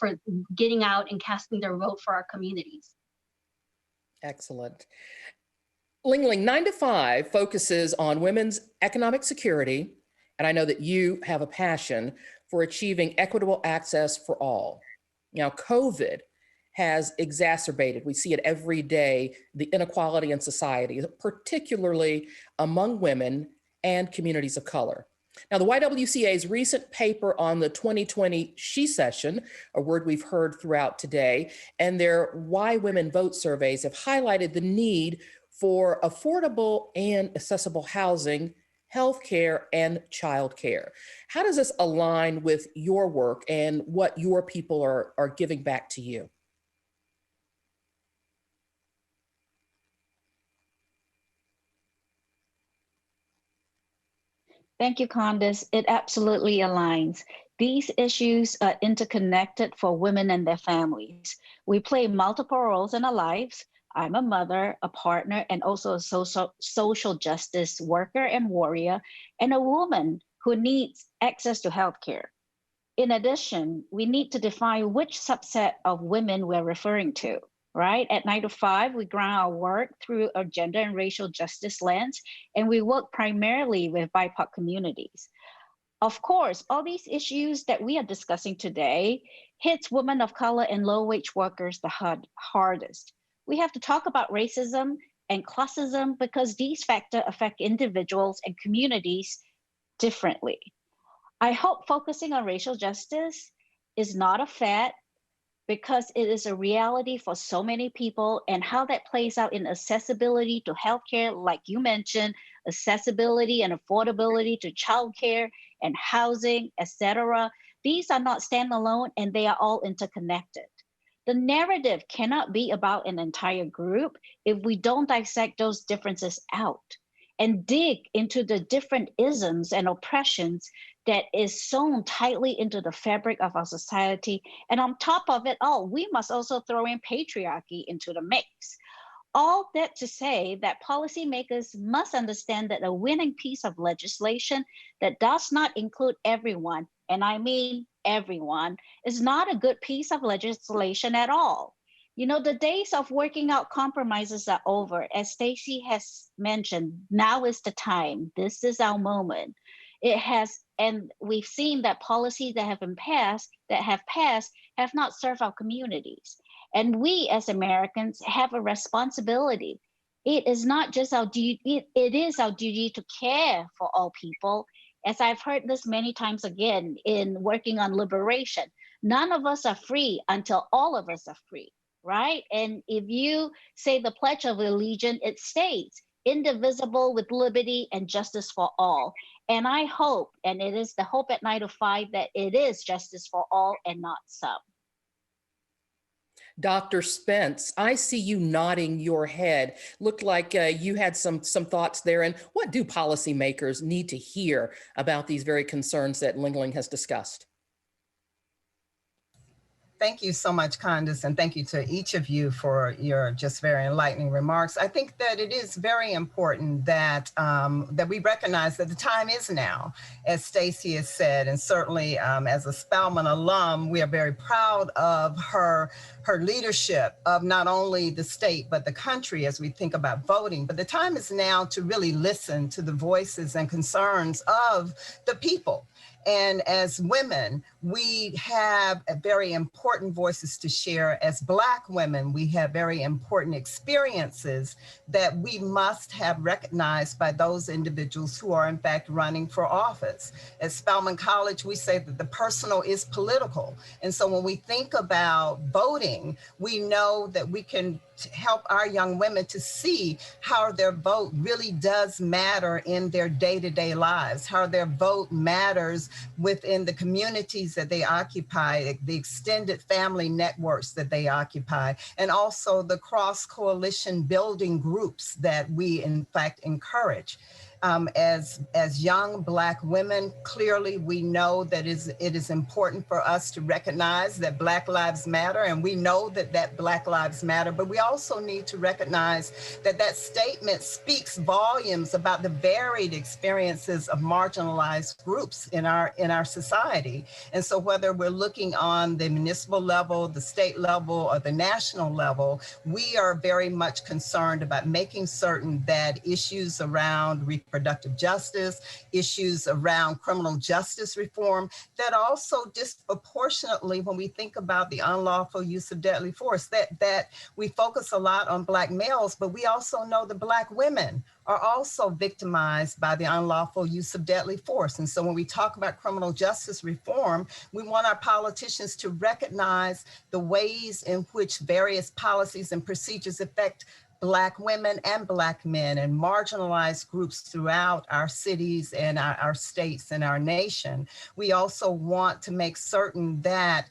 Speaker 2: getting out and casting their vote for our communities.
Speaker 17: Excellent. Leng, 9 to 5 focuses on women's economic security, and I know that you have a passion for achieving equitable access for all. Now, COVID has exacerbated, we see it every day, the inequality in society, particularly among women and communities of color. Now, the YWCA's recent paper on the 2020 She Session, a word we've heard throughout today, and their Why Women Vote surveys have highlighted the need for affordable and accessible housing, healthcare, and childcare. How does this align with your work and what your people are giving back to you?
Speaker 3: Thank you, Condace. It absolutely aligns. These issues are interconnected for women and their families. We play multiple roles in our lives. I'm a mother, a partner, and also a social justice worker and warrior, and a woman who needs access to healthcare. In addition, we need to define which subset of women we're referring to. Right? At 9 to 5, we ground our work through a gender and racial justice lens, and we work primarily with BIPOC communities. Of course, all these issues that we are discussing today hits women of color and low-wage workers the hardest. We have to talk about racism and classism because these factors affect individuals and communities differently. I hope focusing on racial justice is not a fad, because it is a reality for so many people, and how that plays out in accessibility to healthcare, like you mentioned, accessibility and affordability to childcare and housing, etc. These are not standalone, and they are all interconnected. The narrative cannot be about an entire group if we don't dissect those differences out and dig into the different isms and oppressions that is sewn tightly into the fabric of our society. And on top of it all, we must also throw in patriarchy into the mix. All that to say that policymakers must understand that a winning piece of legislation that does not include everyone, and I mean everyone, is not a good piece of legislation at all. You know, the days of working out compromises are over. As Stacey has mentioned, now is the time. This is our moment. And we've seen that policies that have passed have not served our communities. And we as Americans have a responsibility. It is not just our duty, it is our duty to care for all people. As I've heard this many times again in working on liberation, none of us are free until all of us are free, right? And if you say the Pledge of Allegiance, it states, indivisible with liberty and justice for all. And I hope, and it is the hope at 9 to 5, that it is justice for all and not some.
Speaker 17: Dr. Spence, I see you nodding your head. Looked like you had some thoughts there. And what do policymakers need to hear about these very concerns that Leng has discussed?
Speaker 4: Thank you so much, Condace, and thank you to each of you for your just very enlightening remarks. I think that it is very important that that we recognize that the time is now, as Stacey has said, and certainly as a Spelman alum, we are very proud of her leadership of not only the state, but the country as we think about voting. But the time is now to really listen to the voices and concerns of the people. And as women, we have very important voices to share. As Black women, we have very important experiences that we must have recognized by those individuals who are in fact running for office. At Spelman College, we say that the personal is political. And so when we think about voting, we know that we can help our young women to see how their vote really does matter in their day-to-day lives, how their vote matters within the communities that they occupy, the extended family networks that they occupy, and also the cross-coalition building groups that we in fact encourage. As young Black women, clearly we know that it is important for us to recognize that Black lives matter, and we know that Black lives matter, but we also need to recognize that statement speaks volumes about the varied experiences of marginalized groups in our society. And so whether we're looking on the municipal level, the state level, or the national level, we are very much concerned about making certain that issues around reproductive justice, issues around criminal justice reform, that also disproportionately, when we think about the unlawful use of deadly force, that we focus a lot on Black males, but we also know that Black women are also victimized by the unlawful use of deadly force. And so when we talk about criminal justice reform, we want our politicians to recognize the ways in which various policies and procedures affect Black women and Black men and marginalized groups throughout our cities and our states and our nation. We also want to make certain that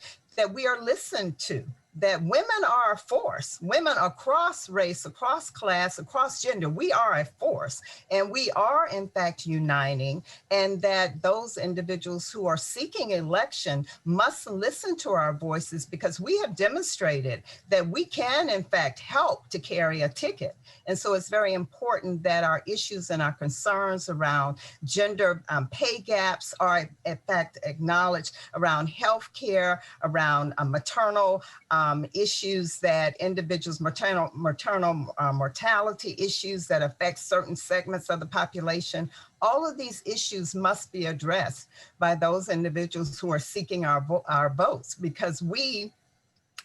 Speaker 4: we are listened to, that women are a force. Women across race, across class, across gender, we are a force. And we are, in fact, uniting, and that those individuals who are seeking election must listen to our voices, because we have demonstrated that we can, in fact, help to carry a ticket. And so it's very important that our issues and our concerns around gender pay gaps are, in fact, acknowledged, around healthcare, around maternal issues that individuals, maternal mortality issues that affect certain segments of the population. All of these issues must be addressed by those individuals who are seeking our votes, because we,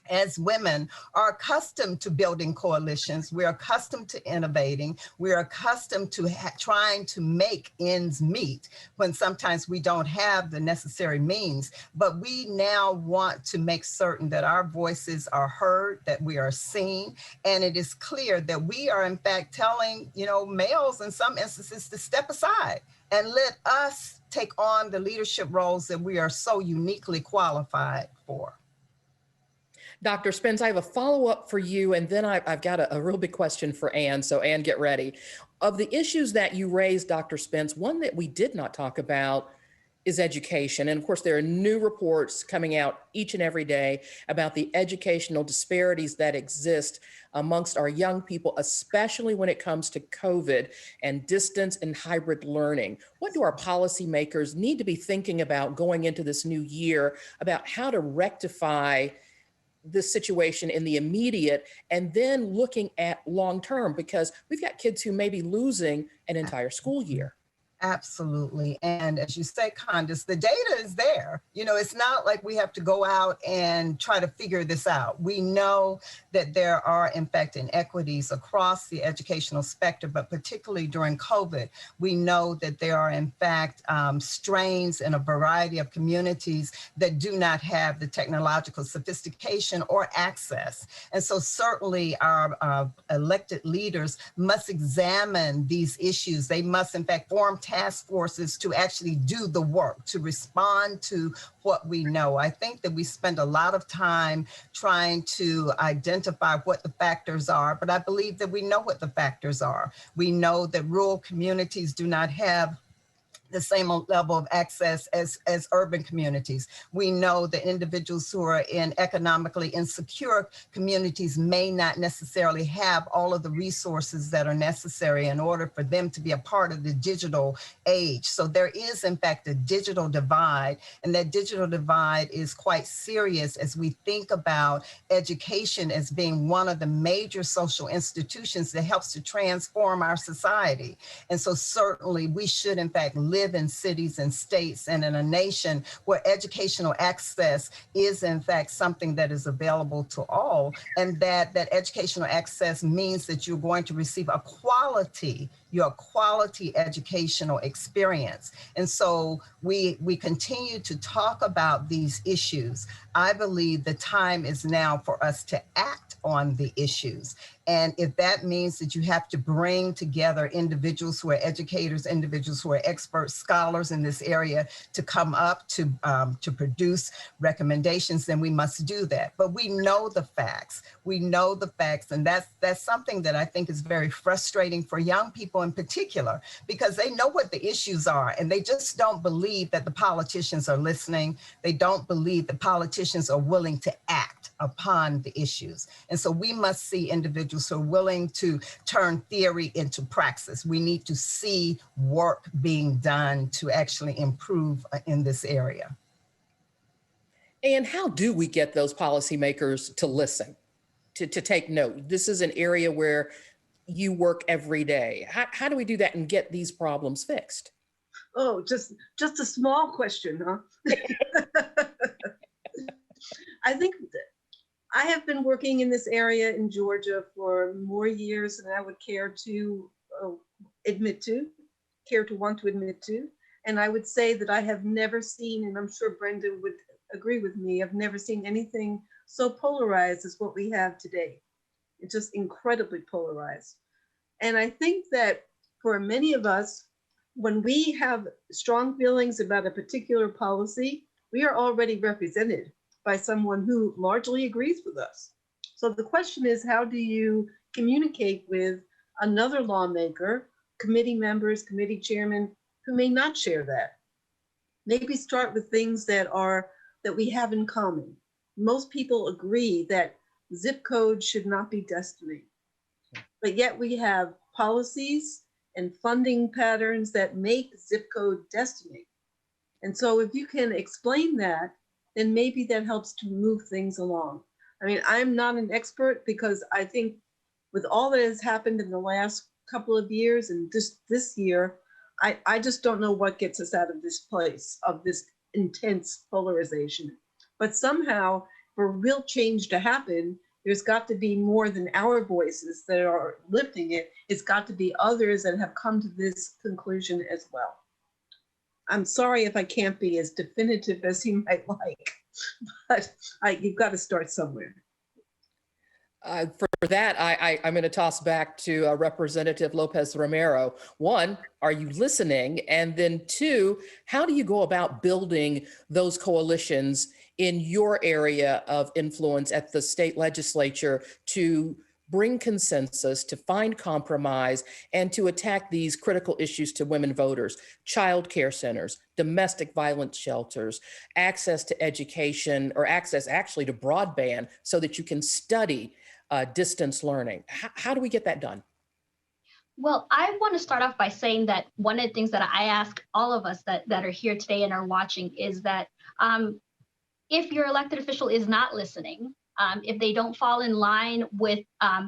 Speaker 4: as women, are accustomed to building coalitions. We're accustomed to innovating. We're accustomed to trying to make ends meet when sometimes we don't have the necessary means. But we now want to make certain that our voices are heard, that we are seen, and it is clear that we are in fact telling, males in some instances to step aside and let us take on the leadership roles that we are so uniquely qualified for.
Speaker 17: Dr. Spence, I have a follow-up for you, and then I've got a real big question for Ann, so Ann, get ready. Of the issues that you raised, Dr. Spence, one that we did not talk about is education. And of course, there are new reports coming out each and every day about the educational disparities that exist amongst our young people, especially when it comes to COVID and distance and hybrid learning. What do our policymakers need to be thinking about going into this new year about how to rectify this situation in the immediate and then looking at long-term, because we've got kids who may be losing an entire school year?
Speaker 4: Absolutely. And as you say, Condace, the data is there. You know, it's not like we have to go out and try to figure this out. We know that there are, in fact, inequities across the educational spectrum, but particularly during COVID, we know that there are, in fact, strains in a variety of communities that do not have the technological sophistication or access. And so certainly our elected leaders must examine these issues. They must, in fact, form task forces to actually do the work, to respond to what we know. I think that we spend a lot of time trying to identify what the factors are, but I believe that we know what the factors are. We know that rural communities do not have the same level of access as urban communities. We know that individuals who are in economically insecure communities may not necessarily have all of the resources that are necessary in order for them to be a part of the digital age. So there is, in fact, a digital divide, and that digital divide is quite serious as we think about education as being one of the major social institutions that helps to transform our society. And so certainly we should, in fact, live in cities and states and in a nation where educational access is, in fact, something that is available to all, and that educational access means that you're going to receive a quality educational experience. And so we continue to talk about these issues. I believe the time is now for us to act on the issues. And if that means that you have to bring together individuals who are educators, individuals who are experts, scholars in this area to come up to produce recommendations, then we must do that. But we know the facts. We know the facts. And that's something that I think is very frustrating for young people in particular, because they know what the issues are and they just don't believe that the politicians are listening. They don't believe the politicians are willing to act upon the issues. And so we must see individuals who are willing to turn theory into praxis. We need to see work being done to actually improve in this area.
Speaker 17: And how do we get those policymakers to listen, to take note? This is an area where you work every day. How do we do that and get these problems fixed?
Speaker 5: Oh, just a small question, huh? I think I have been working in this area in Georgia for more years than I would care to want to admit to. And I would say that I have never seen, and I'm sure Brenda would agree with me, I've never seen anything so polarized as what we have today. It's just incredibly polarized. And I think that for many of us, when we have strong feelings about a particular policy, we are already represented by someone who largely agrees with us. So the question is, how do you communicate with another lawmaker, committee members, committee chairmen, who may not share that? Maybe start with things that we have in common. Most people agree that zip code should not be destiny, but yet we have policies and funding patterns that make zip code destiny. And so if you can explain that, then maybe that helps to move things along. I mean, I'm not an expert because I think with all that has happened in the last couple of years and this year, I just don't know what gets us out of this place, of this intense polarization. But somehow, for real change to happen, there's got to be more than our voices that are lifting it. It's got to be others that have come to this conclusion as well. I'm sorry if I can't be as definitive as you might like, but you've got to start somewhere.
Speaker 17: For that, I'm going to toss back to Representative Lopez Romero. One, are you listening? And then two, how do you go about building those coalitions in your area of influence at the state legislature to bring consensus, to find compromise, and to attack these critical issues to women voters: child care centers, domestic violence shelters, access to education, or access actually to broadband so that you can study distance learning. How do we get that done?
Speaker 2: Well, I want to start off by saying that one of the things that I ask all of us that are here today and are watching is that if your elected official is not listening, if they don't fall in line with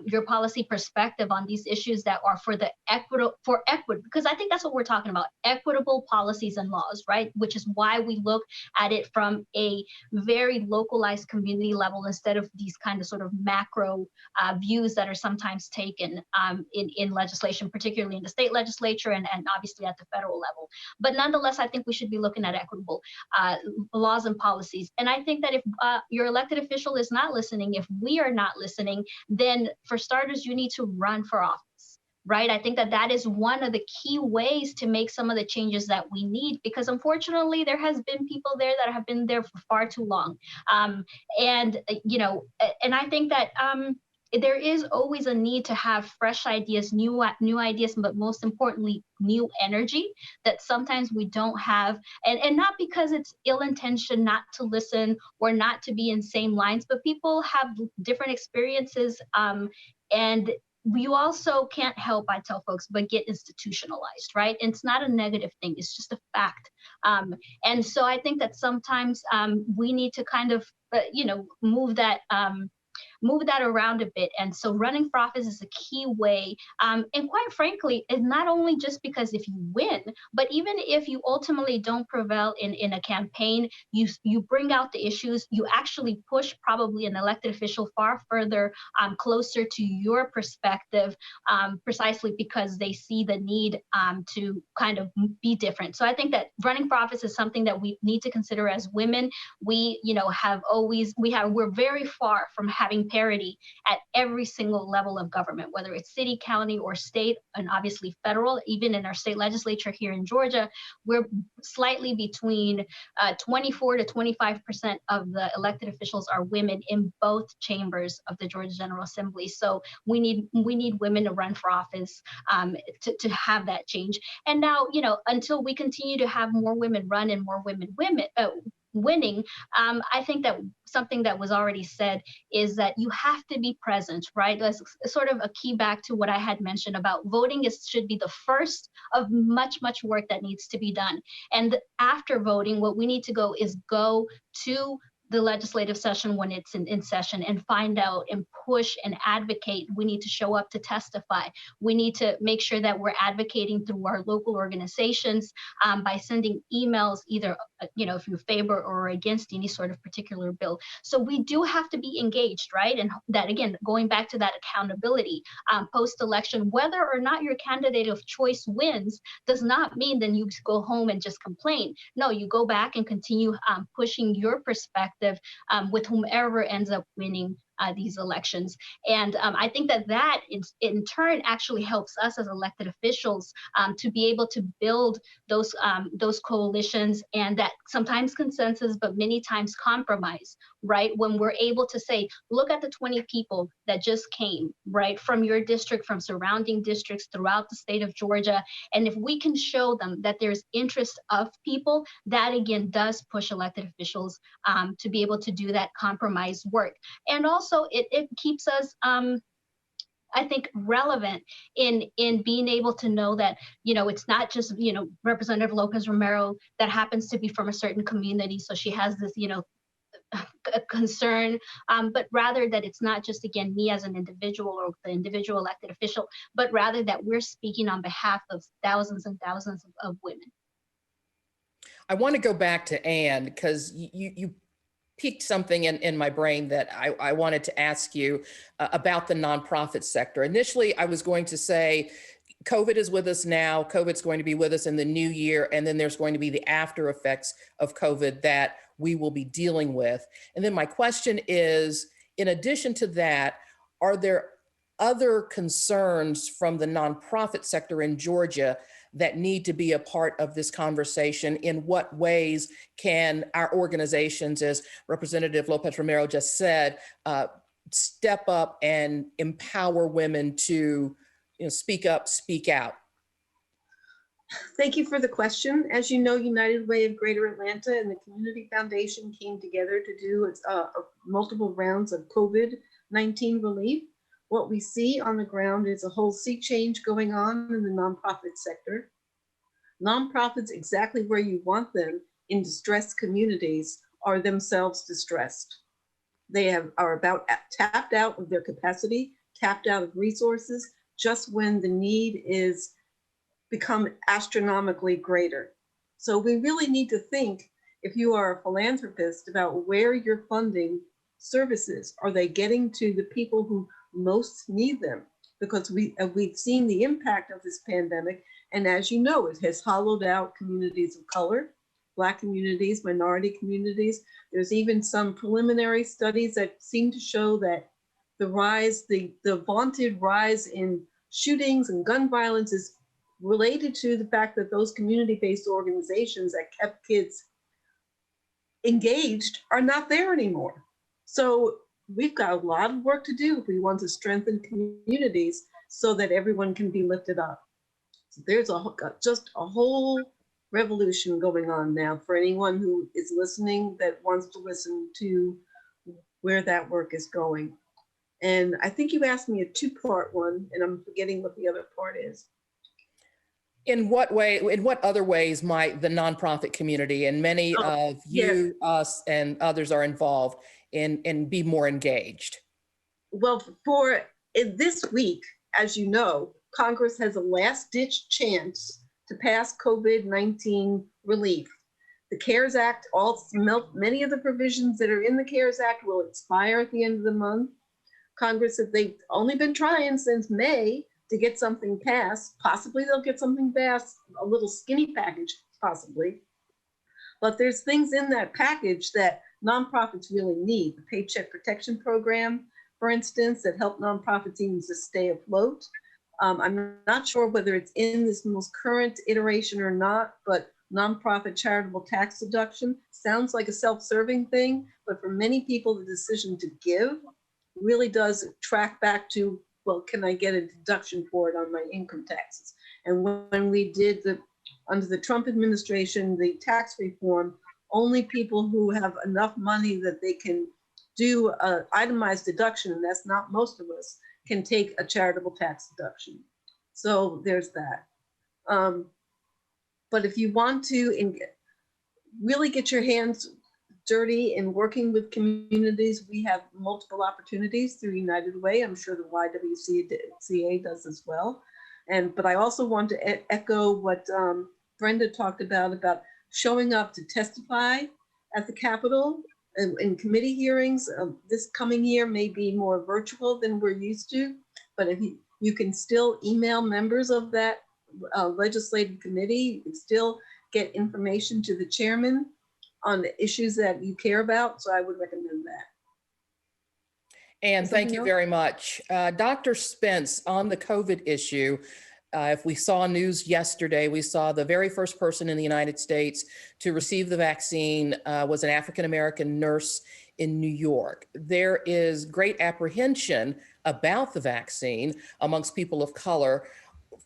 Speaker 2: your policy perspective on these issues that are for the equity, because I think that's what we're talking about, equitable policies and laws, right? Which is why we look at it from a very localized community level instead of these kind of sort of macro views that are sometimes taken in legislation, particularly in the state legislature and obviously at the federal level. But nonetheless, I think we should be looking at equitable laws and policies. And I think that if your elected official is not listening, if we are not listening, then for starters, you need to run for office, right? I think that that is one of the key ways to make some of the changes that we need, because unfortunately there has been people there that have been there for far too long. And I think that there is always a need to have fresh ideas, new ideas, but most importantly, new energy that sometimes we don't have. And not because it's ill-intentioned not to listen or not to be in same lines, but people have different experiences. And you also can't help, I tell folks, but get institutionalized, right? And it's not a negative thing, it's just a fact. And so I think that sometimes we need to kind of, move that around a bit. And so running for office is a key way. And quite frankly, it's not only just because if you win, but even if you ultimately don't prevail in a campaign, you bring out the issues, you actually push probably an elected official far further closer to your perspective, precisely because they see the need to kind of be different. So I think that running for office is something that we need to consider as women. We're very far from having parity at every single level of government, whether it's city, county, or state, and obviously federal. Even in our state legislature here in Georgia, we're slightly between 24 to 25% of the elected officials are women in both chambers of the Georgia General Assembly. So we need women to run for office to have that change. And now, until we continue to have more women run and more women winning, I think that something that was already said is that you have to be present, right? That's sort of a key back to what I had mentioned about voting should be the first of much, much work that needs to be done. And after voting, what we need to go to the legislative session when it's in session and find out and push and advocate. We need to show up to testify. We need to make sure that we're advocating through our local organizations by sending emails, either if you favor or against any sort of particular bill. So we do have to be engaged, right? And that, again, going back to that accountability post-election, whether or not your candidate of choice wins does not mean then you go home and just complain. No, you go back and continue pushing your perspective with whomever ends up winning these elections. And I think that in turn actually helps us as elected officials to be able to build those coalitions, and that sometimes consensus, but many times compromise, right? When we're able to say, look at the 20 people that just came, right, from your district, from surrounding districts throughout the state of Georgia. And if we can show them that there's interest of people, that again does push elected officials to be able to do that compromise work. And also it keeps us, I think, relevant in being able to know that, it's not just, Representative Lopez Romero that happens to be from a certain community. So she has this, a concern, but rather that it's not just, again, me as an individual or the individual elected official, but rather that we're speaking on behalf of thousands and thousands of women.
Speaker 17: I want to go back to Ann, because you piqued something in my brain that I wanted to ask you about the nonprofit sector. Initially, I was going to say, COVID is with us now, COVID's going to be with us in the new year, and then there's going to be the after effects of COVID that we will be dealing with. And then my question is, in addition to that, are there other concerns from the nonprofit sector in Georgia that need to be a part of this conversation? In what ways can our organizations, as Representative Lopez Romero just said, step up and empower women to, speak up, speak out?
Speaker 5: Thank you for the question. As you know, United Way of Greater Atlanta and the Community Foundation came together to do multiple rounds of COVID-19 relief. What we see on the ground is a whole sea change going on in the nonprofit sector. Nonprofits, exactly where you want them in distressed communities, are themselves distressed. They are about tapped out of their capacity, tapped out of resources, just when the need is become astronomically greater. So we really need to think, if you are a philanthropist, about where you're funding services. Are they getting to the people who most need them? Because we've seen the impact of this pandemic, and as you know, it has hollowed out communities of color, Black communities, minority communities. There's even some preliminary studies that seem to show that the vaunted rise in shootings and gun violence is related to the fact that those community-based organizations that kept kids engaged are not there anymore. So we've got a lot of work to do if we want to strengthen communities so that everyone can be lifted up. So there's just a whole revolution going on now for anyone who is listening that wants to listen to where that work is going. And I think you asked me a two-part one, and I'm forgetting what the other part is.
Speaker 17: In what other ways might the nonprofit community, and many of you, us, and others are involved in be more engaged?
Speaker 5: Well, for this week, as you know, Congress has a last-ditch chance to pass COVID-19 relief. The CARES Act, many of the provisions that are in the CARES Act will expire at the end of the month. Congress, if they've only been trying since May to get something passed, possibly they'll get something passed, a little skinny package, possibly. But there's things in that package that nonprofits really need. The Paycheck Protection Program, for instance, that help nonprofits even to stay afloat. I'm not sure whether it's in this most current iteration or not, but nonprofit charitable tax deduction sounds like a self-serving thing, but for many people, the decision to give really does track back to, well, can I get a deduction for it on my income taxes? And when we did under the Trump administration, the tax reform, only people who have enough money that they can do an itemized deduction, and that's not most of us, can take a charitable tax deduction. So there's that. But if you want to really get your hands dirty in working with communities, we have multiple opportunities through United Way. I'm sure the YWCA does as well. But I also want to echo what Brenda talked about showing up to testify at the Capitol in committee hearings. This coming year may be more virtual than we're used to, but if you can still email members of that legislative committee, you can still get information to the chairman on the issues that you care about. So I would recommend that.
Speaker 17: And thank you very much. Dr. Spence, on the COVID issue, if we saw news yesterday, we saw the very first person in the United States to receive the vaccine was an African-American nurse in New York. There is great apprehension about the vaccine amongst people of color.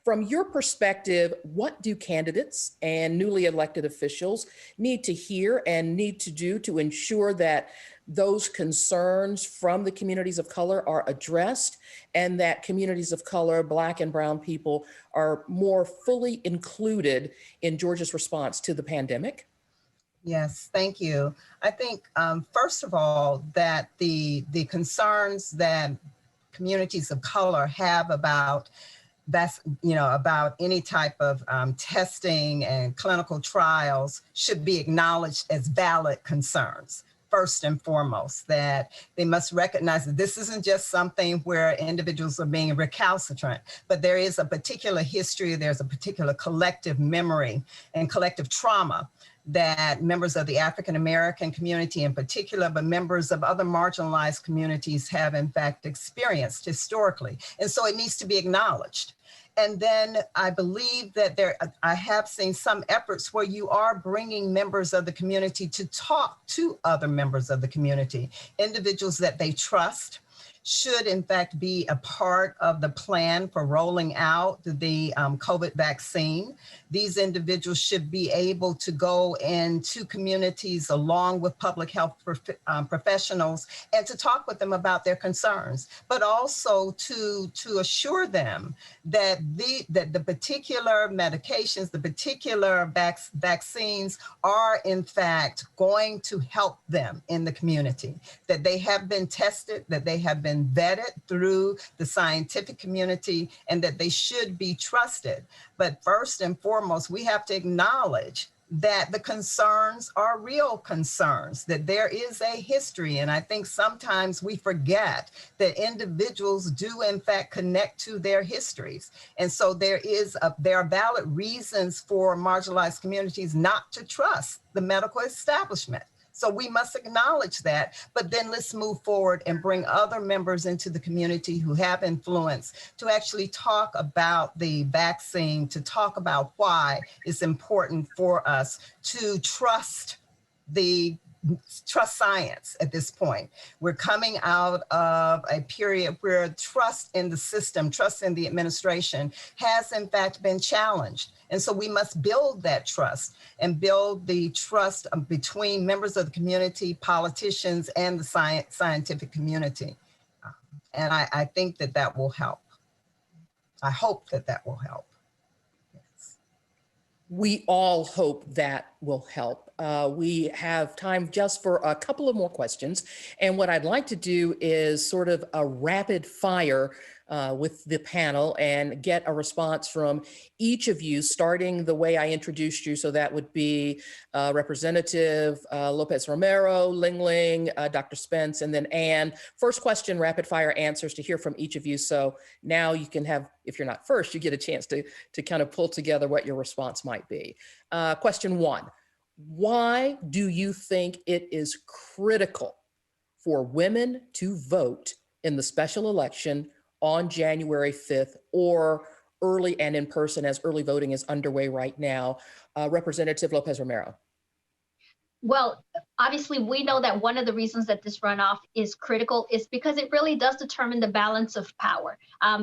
Speaker 17: From your perspective, what do candidates and newly elected officials need to hear and need to do to ensure that those concerns from the communities of color are addressed and that communities of color, Black and Brown people, are more fully included in Georgia's response to the pandemic?
Speaker 4: Yes, thank you. I think, first of all, that the concerns that communities of color have about about any type of testing and clinical trials should be acknowledged as valid concerns. First and foremost, that they must recognize that this isn't just something where individuals are being recalcitrant, but there is a particular history, there's a particular collective memory and collective trauma that members of the African-American community in particular, but members of other marginalized communities have in fact experienced historically. And so it needs to be acknowledged. And then I believe that I have seen some efforts where you are bringing members of the community to talk to other members of the community, individuals that they trust, should in fact be a part of the plan for rolling out the COVID vaccine. These individuals should be able to go into communities along with public health professionals and to talk with them about their concerns, but also to assure them that the particular medications, the particular vaccines are in fact going to help them in the community, that they have been tested, that they have been vetted through the scientific community, and that they should be trusted. But first and foremost, we have to acknowledge that the concerns are real concerns, that there is a history. And I think sometimes we forget that individuals do in fact connect to their histories. And so there are valid reasons for marginalized communities not to trust the medical establishment. So we must acknowledge that, but then let's move forward and bring other members into the community who have influence to actually talk about the vaccine, to talk about why it's important for us to trust science at this point. We're coming out of a period where trust in the system, trust in the administration has in fact been challenged. And so we must build that trust and build the trust between members of the community, politicians, and the scientific community. And I think that that will help. I hope that that will help. Yes.
Speaker 17: We all hope that will help. We have time just for a couple of more questions. And what I'd like to do is sort of a rapid fire with the panel and get a response from each of you, starting the way I introduced you. So that would be Representative Lopez Romero, Leng, Dr. Spence, and then Ann. First question, rapid fire answers to hear from each of you. So now you can have, if you're not first, you get a chance to kind of pull together what your response might be. Question one, why do you think it is critical for women to vote in the special election on January 5th or early and in person, as early voting is underway right now? Representative Lopez Romero.
Speaker 2: Well, obviously, we know that one of the reasons that this runoff is critical is because it really does determine the balance of power.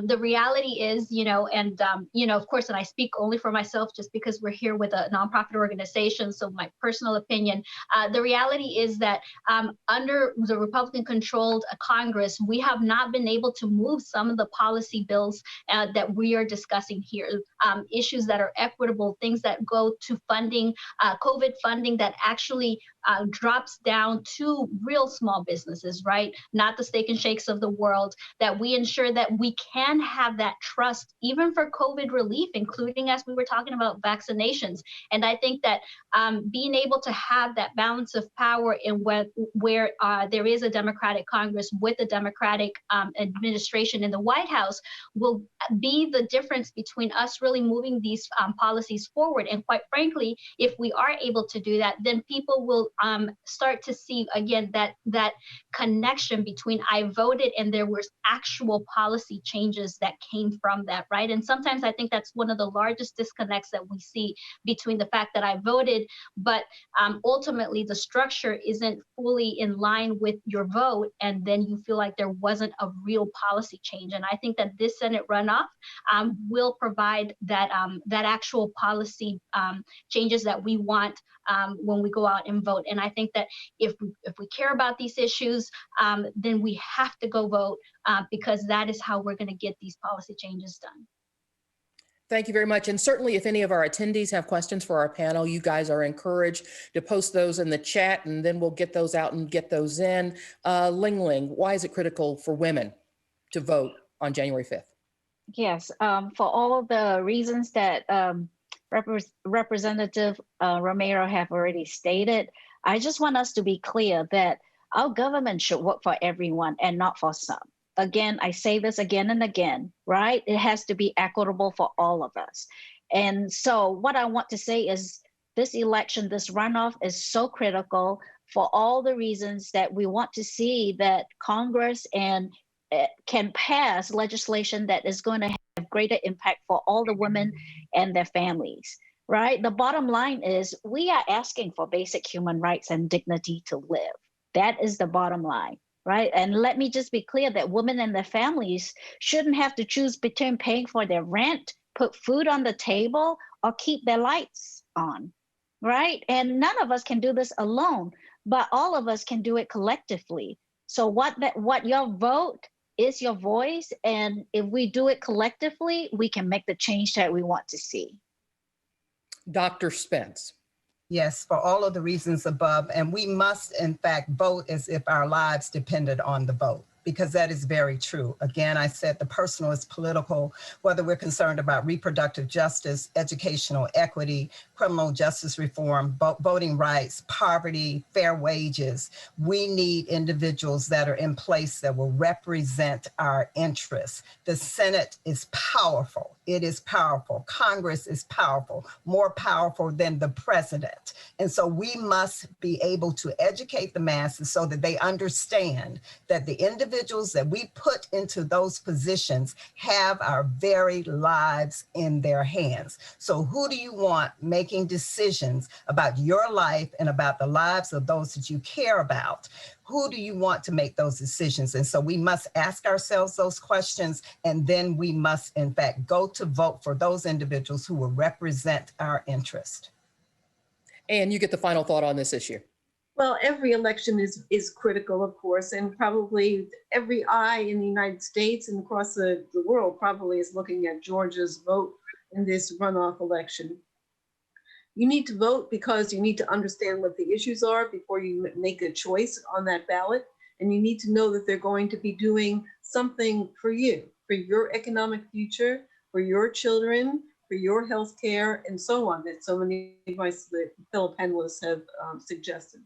Speaker 2: The reality is, of course, and I speak only for myself just because we're here with a nonprofit organization, so my personal opinion, the reality is that under the Republican-controlled Congress, we have not been able to move some of the policy bills that we are discussing here, issues that are equitable, things that go to funding, COVID funding that actually drops down to real small businesses, right? Not the steak and shakes of the world, that we ensure that we can have that trust, even for COVID relief, including as we were talking about vaccinations. And I think that being able to have that balance of power in where there is a Democratic Congress with a Democratic administration in the White House will be the difference between us really moving these policies forward. And quite frankly, if we are able to do that, then people will start to see again that connection between I voted and there was actual policy changes that came from that, right? And sometimes I think that's one of the largest disconnects that we see between the fact that I voted, but ultimately the structure isn't fully in line with your vote, and then you feel like there wasn't a real policy change. And I think that this Senate runoff will provide that actual policy changes that we want when we go out and vote. And I think that if we care about these issues, then we have to go vote because that is how we're going to get these policy changes done.
Speaker 17: Thank you very much. And certainly if any of our attendees have questions for our panel, you guys are encouraged to post those in the chat, and then we'll get those out and get those in. Leng, why is it critical for women to vote on January 5th?
Speaker 3: Yes, for all the reasons that Representative Romero have already stated, I just want us to be clear that our government should work for everyone and not for some. Again, I say this again and again, right? It has to be equitable for all of us. And so what I want to say is this election, this runoff is so critical for all the reasons that we want to see that Congress and can pass legislation that is going to have greater impact for all the women and their families, right? The bottom line is we are asking for basic human rights and dignity to live. That is the bottom line. right? And let me just be clear that women and their families shouldn't have to choose between paying for their rent, put food on the table, or keep their lights on, right? And none of us can do this alone, but all of us can do it collectively. So what your vote is your voice, and if we do it collectively, we can make the change that we want to see.
Speaker 17: Dr. Spence.
Speaker 4: Yes, for all of the reasons above. And we must, in fact, vote as if our lives depended on the vote, because that is very true. Again, I said the personal is political, whether we're concerned about reproductive justice, educational equity, criminal justice reform, voting rights, poverty, fair wages. We need individuals that are in place that will represent our interests. The Senate is powerful. It is powerful. Congress is powerful, more powerful than the president. And so we must be able to educate the masses so that they understand that the individuals that we put into those positions have our very lives in their hands. So who do you want making decisions about your life and about the lives of those that you care about? Who do you want to make those decisions? And so we must ask ourselves those questions, and then we must, in fact, go to vote for those individuals who will represent our interest.
Speaker 17: And you get the final thought on this issue.
Speaker 5: Well, every election is critical, of course, and probably every eye in the United States and across the world probably is looking at Georgia's vote in this runoff election. You need to vote because you need to understand what the issues are before you make a choice on that ballot. And you need to know that they're going to be doing something for you, for your economic future, for your children, for your health care, and so on, that so many of my fellow panelists have suggested.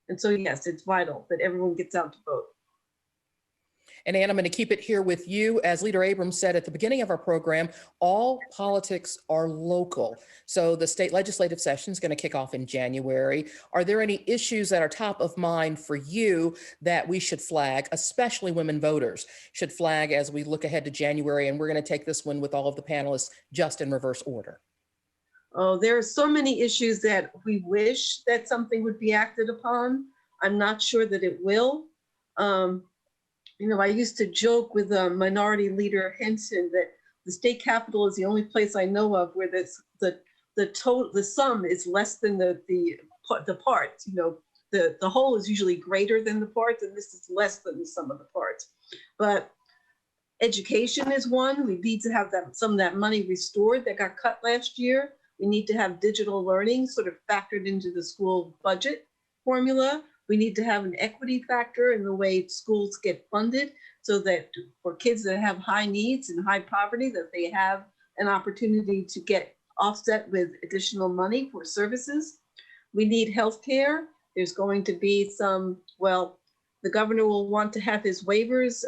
Speaker 5: And so, yes, it's vital that everyone gets out to vote.
Speaker 17: And Ann, I'm going to keep it here with you. As Leader Abrams said at the beginning of our program, all politics are local. So the state legislative session is going to kick off in January. Are there any issues that are top of mind for you that we should flag, especially women voters should flag as we look ahead to January? And we're going to take this one with all of the panelists just in reverse order.
Speaker 5: Oh, there are so many issues that we wish that something would be acted upon. I'm not sure that it will. You know, I used to joke with Minority Leader Henson that the state capitol is the only place I know of where the sum is less than the parts. You know, the whole is usually greater than the parts, and this is less than the sum of the parts. But education is one. We need to have some of that money restored that got cut last year. We need to have digital learning sort of factored into the school budget formula. We need to have an equity factor in the way schools get funded so that for kids that have high needs and high poverty, that they have an opportunity to get offset with additional money for services. We need healthcare. There's going to be some, well, the governor will want to have his waivers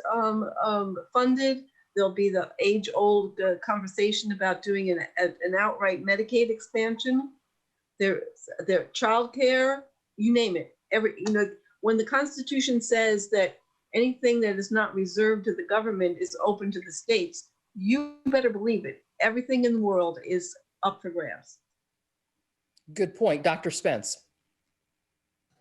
Speaker 5: funded. There'll be the age-old conversation about doing an outright Medicaid expansion. There childcare, you name it. When the Constitution says that anything that is not reserved to the government is open to the states, you better believe it. Everything in the world is up for grabs.
Speaker 17: Good point. Dr. Spence.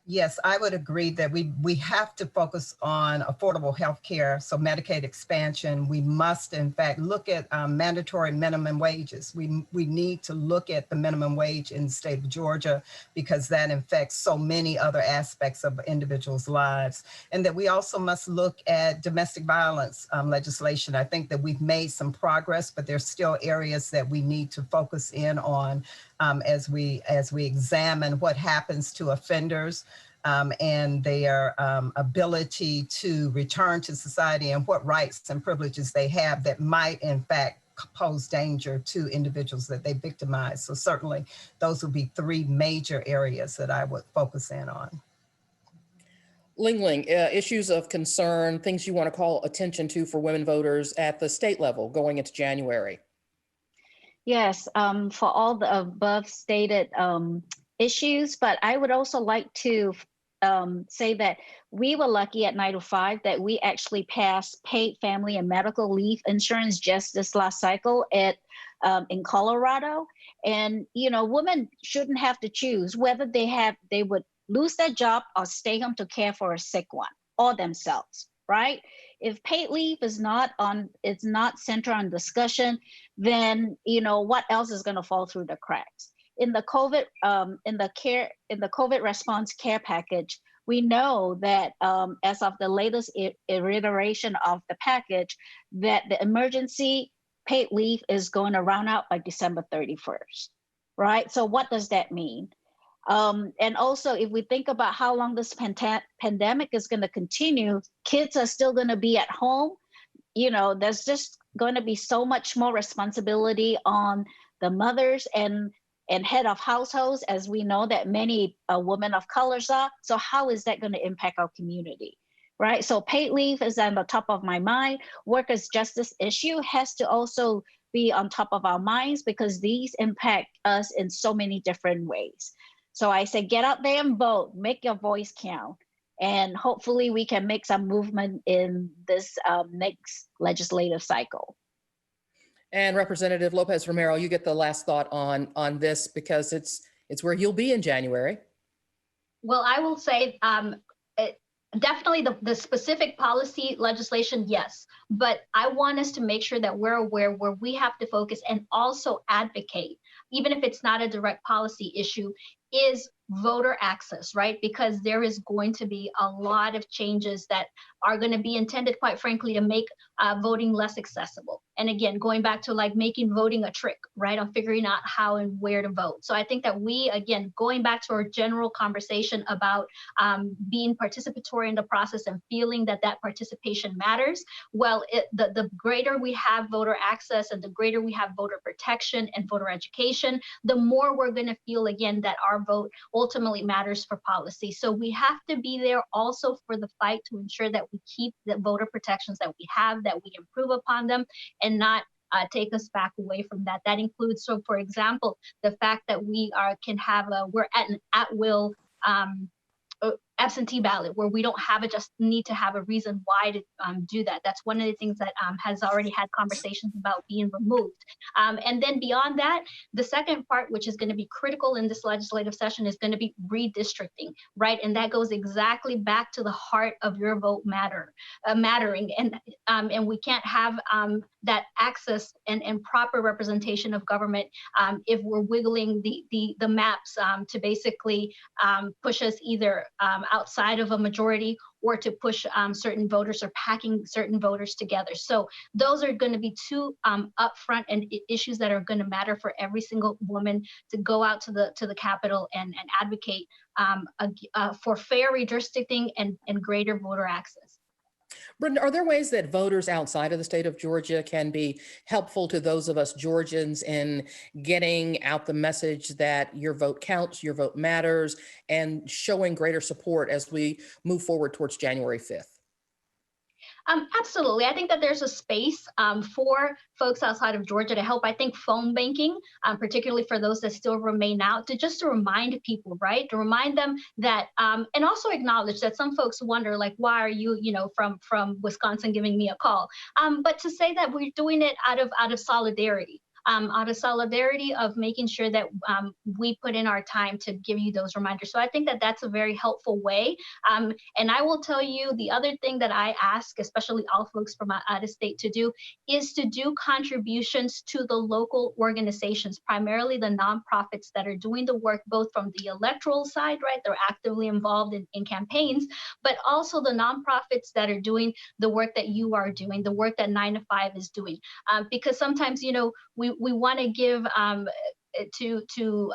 Speaker 4: Yes, I would agree that we have to focus on affordable health care, so Medicaid expansion. We must, in fact, look at mandatory minimum wages. We need to look at the minimum wage in the state of Georgia because that affects so many other aspects of individuals' lives. And that we also must look at domestic violence legislation. I think that we've made some progress, but there's still areas that we need to focus in on as we examine what happens to offenders and their ability to return to society and what rights and privileges they have that might in fact pose danger to individuals that they victimize. So certainly those would be three major areas that I would focus in on.
Speaker 17: Leng, issues of concern, things you want to call attention to for women voters at the state level going into January.
Speaker 3: Yes, for all the above stated issues, but I would also like to say that we were lucky at 905 that we actually passed paid family and medical leave insurance just this last cycle in Colorado. And, you know, women shouldn't have to choose whether they would lose their job or stay home to care for a sick one. or themselves, right? If paid leave is not centered on discussion, then what else is going to fall through the cracks? In the COVID response care package, we know that as of the latest iteration of the package, that the emergency paid leave is going to run out by December 31st, right? So what does that mean? And also, if we think about how long this pandemic is going to continue, kids are still going to be at home. There's just going to be so much more responsibility on the mothers and head of households, as we know that many women of colors are. So how is that going to impact our community, right? So paid leave is on the top of my mind. Workers' justice issue has to also be on top of our minds, because these impact us in so many different ways. So I say, get out there and vote, make your voice count. And hopefully we can make some movement in this next legislative cycle.
Speaker 17: And Representative Lopez Romero, you get the last thought on this, because it's where you'll be in January.
Speaker 2: Well, I will say definitely the specific policy legislation, yes. But I want us to make sure that we're aware where we have to focus and also advocate, even if it's not a direct policy issue, is voter access, right? Because there is going to be a lot of changes that are going to be intended, quite frankly, to make voting less accessible. And again, going back to like making voting a trick, right? On figuring out how and where to vote. So I think that we, again, going back to our general conversation about being participatory in the process and feeling that participation matters, well, the greater we have voter access and the greater we have voter protection and voter education, the more we're going to feel, again, that our vote ultimately matters for policy. So we have to be there also for the fight to ensure that we keep the voter protections that we have, that we improve upon them, and not take us back away from that. That includes, so for example, the fact that we're at an at-will absentee ballot, where we don't need to have a reason why to do that. That's one of the things that has already had conversations about being removed. And then beyond that, the second part, which is going to be critical in this legislative session, is going to be redistricting, right? And that goes exactly back to the heart of your vote mattering. And we can't have that access and proper representation of government if we're wiggling the maps to basically push us either outside of a majority or to push certain voters or packing certain voters together. So those are going to be two upfront and issues that are going to matter for every single woman to go out to the Capitol and advocate for fair redistricting and greater voter access.
Speaker 17: Brenda, are there ways that voters outside of the state of Georgia can be helpful to those of us Georgians in getting out the message that your vote counts, your vote matters, and showing greater support as we move forward towards January 5th?
Speaker 2: Absolutely. I think that there's a space for folks outside of Georgia to help. I think phone banking, particularly for those that still remain out, to remind people, right? To remind them that, and also acknowledge that some folks wonder, like, why are you, from Wisconsin giving me a call? But to say that we're doing it out of solidarity. Out of solidarity of making sure that we put in our time to give you those reminders. So I think that that's a very helpful way. And I will tell you, the other thing that I ask, especially all folks from out of state to do, is to do contributions to the local organizations, primarily the nonprofits that are doing the work, both from the electoral side, right? They're actively involved in campaigns, but also the nonprofits that are doing the work that you are doing, the work that 9 to 5 is doing. Because sometimes, we want to give to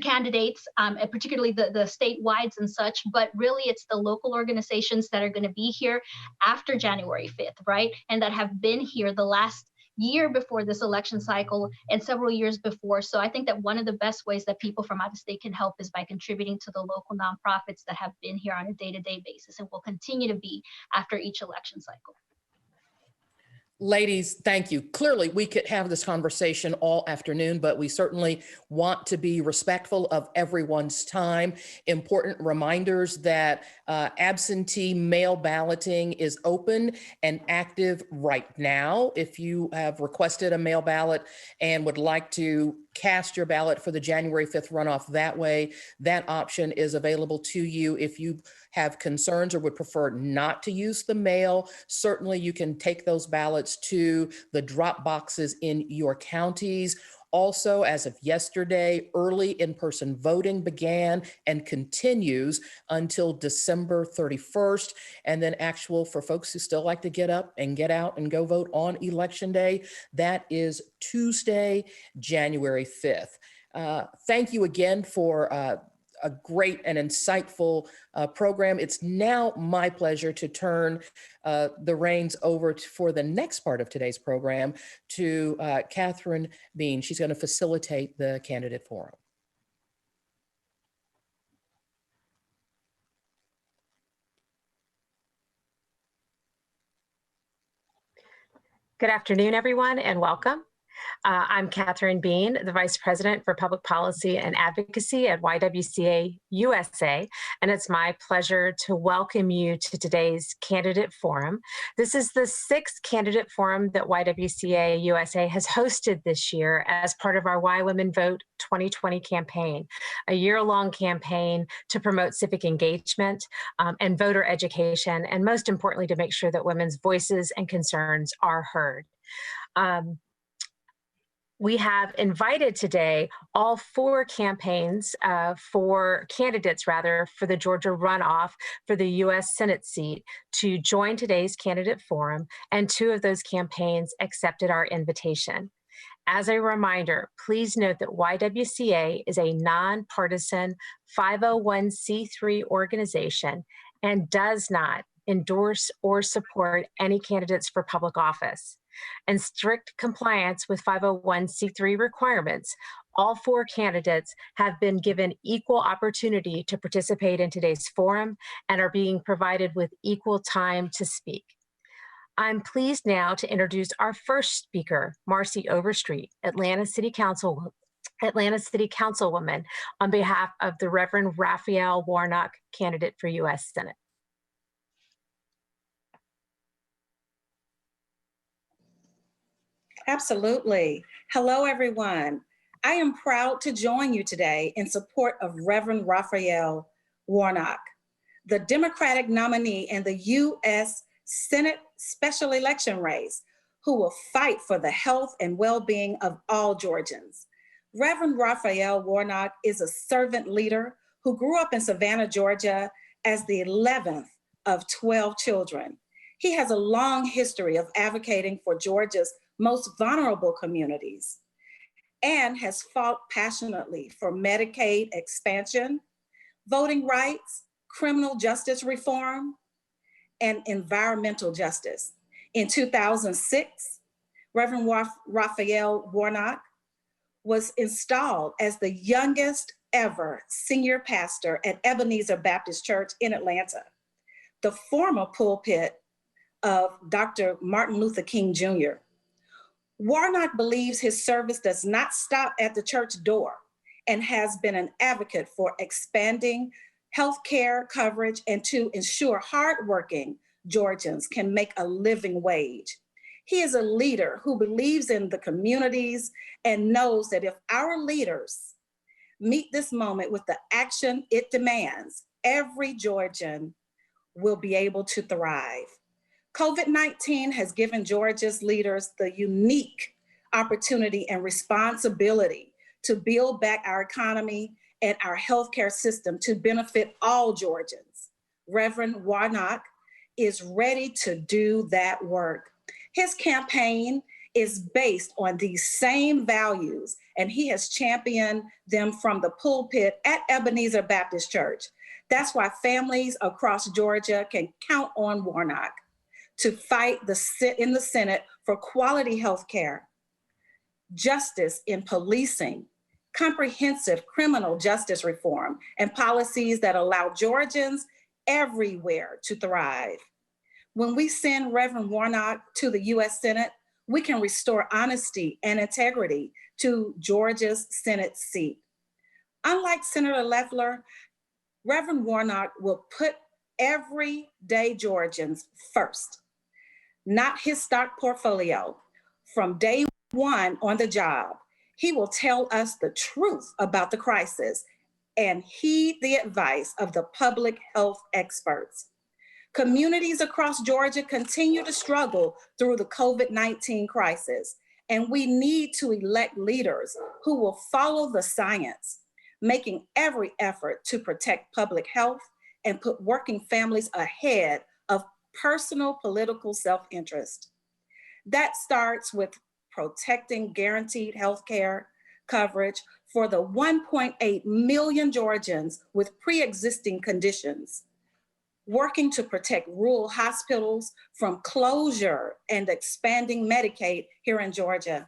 Speaker 2: candidates, and particularly the statewide and such, but really it's the local organizations that are going to be here after January 5th, right? And that have been here the last year before this election cycle and several years before. So I think that one of the best ways that people from out of state can help is by contributing to the local nonprofits that have been here on a day-to-day basis and will continue to be after each election cycle.
Speaker 17: Ladies, thank you. Clearly, we could have this conversation all afternoon, but we certainly want to be respectful of everyone's time. Important reminders that absentee mail balloting is open and active right now. If you have requested a mail ballot and would like to cast your ballot for the January 5th runoff that way, that option is available to you. If you have concerns or would prefer not to use the mail, certainly you can take those ballots to the drop boxes in your counties. Also, as of yesterday, early in-person voting began and continues until December 31st. And then for folks who still like to get up and get out and go vote on Election Day, that is Tuesday, January 5th. Thank you again for a great and insightful program. It's now my pleasure to turn the reins over for the next part of today's program to Catherine Bean. She's going to facilitate the candidate forum.
Speaker 6: Good afternoon, everyone, and welcome. I'm Catherine Bean, the Vice President for Public Policy and Advocacy at YWCA USA, and it's my pleasure to welcome you to today's Candidate Forum. This is the 6th Candidate Forum that YWCA USA has hosted this year as part of our Why Women Vote 2020 campaign, a year-long campaign to promote civic engagement and voter education, and most importantly, to make sure that women's voices and concerns are heard. We have invited today all 4 campaigns for the Georgia runoff for the U.S. Senate seat to join today's candidate forum, and 2 of those campaigns accepted our invitation. As a reminder, please note that YWCA is a nonpartisan 501c3 organization and does not endorse or support any candidates for public office. In strict compliance with 501c3 requirements, all 4 candidates have been given equal opportunity to participate in today's forum and are being provided with equal time to speak. I'm pleased now to introduce our first speaker, Marcy Overstreet, Atlanta City Councilwoman, on behalf of the Reverend Raphael Warnock, candidate for U.S. Senate.
Speaker 7: Absolutely. Hello, everyone. I am proud to join you today in support of Reverend Raphael Warnock, the Democratic nominee in the U.S. Senate special election race, who will fight for the health and well-being of all Georgians. Reverend Raphael Warnock is a servant leader who grew up in Savannah, Georgia, as the 11th of 12 children. He has a long history of advocating for Georgia's most vulnerable communities and has fought passionately for Medicaid expansion, voting rights, criminal justice reform, and environmental justice. In 2006, Reverend Raphael Warnock was installed as the youngest ever senior pastor at Ebenezer Baptist Church in Atlanta, the former pulpit of Dr. Martin Luther King Jr. Warnock believes his service does not stop at the church door and has been an advocate for expanding healthcare coverage and to ensure hardworking Georgians can make a living wage. He is a leader who believes in the communities and knows that if our leaders meet this moment with the action it demands, every Georgian will be able to thrive. COVID-19 has given Georgia's leaders the unique opportunity and responsibility to build back our economy and our healthcare system to benefit all Georgians. Reverend Warnock is ready to do that work. His campaign is based on these same values, and he has championed them from the pulpit at Ebenezer Baptist Church. That's why families across Georgia can count on Warnock to fight in the Senate for quality health care, justice in policing, comprehensive criminal justice reform, and policies that allow Georgians everywhere to thrive. When we send Reverend Warnock to the U.S. Senate, we can restore honesty and integrity to Georgia's Senate seat. Unlike Senator Loeffler, Reverend Warnock will put everyday Georgians first, not his stock portfolio. From day one on the job, he will tell us the truth about the crisis and heed the advice of the public health experts. Communities across Georgia continue to struggle through the COVID-19 crisis, and we need to elect leaders who will follow the science, making every effort to protect public health and put working families ahead of personal political self-interest. That starts with protecting guaranteed health care coverage for the 1.8 million Georgians with pre-existing conditions, working to protect rural hospitals from closure and expanding Medicaid here in Georgia.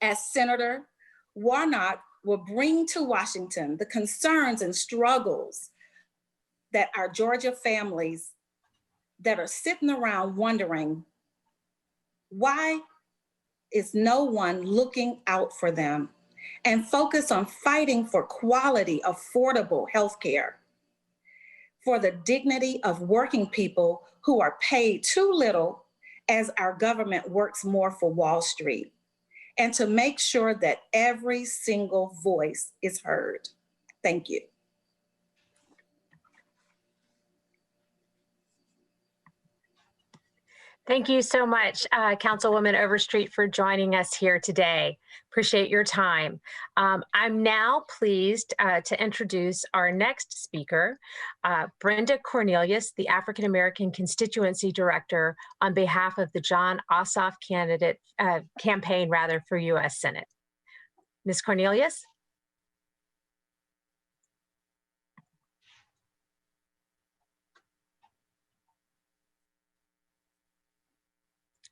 Speaker 7: As Senator, Warnock will bring to Washington the concerns and struggles that our Georgia families that are sitting around wondering, why is no one looking out for them, and focus on fighting for quality, affordable health care, for the dignity of working people who are paid too little as our government works more for Wall Street, and to make sure that every single voice is heard. Thank you.
Speaker 6: Thank you so much, Councilwoman Overstreet, for joining us here today. Appreciate your time. I'm now pleased to introduce our next speaker, Brenda Cornelius, the African American Constituency Director on behalf of the Jon Ossoff campaign for U.S. Senate. Ms. Cornelius?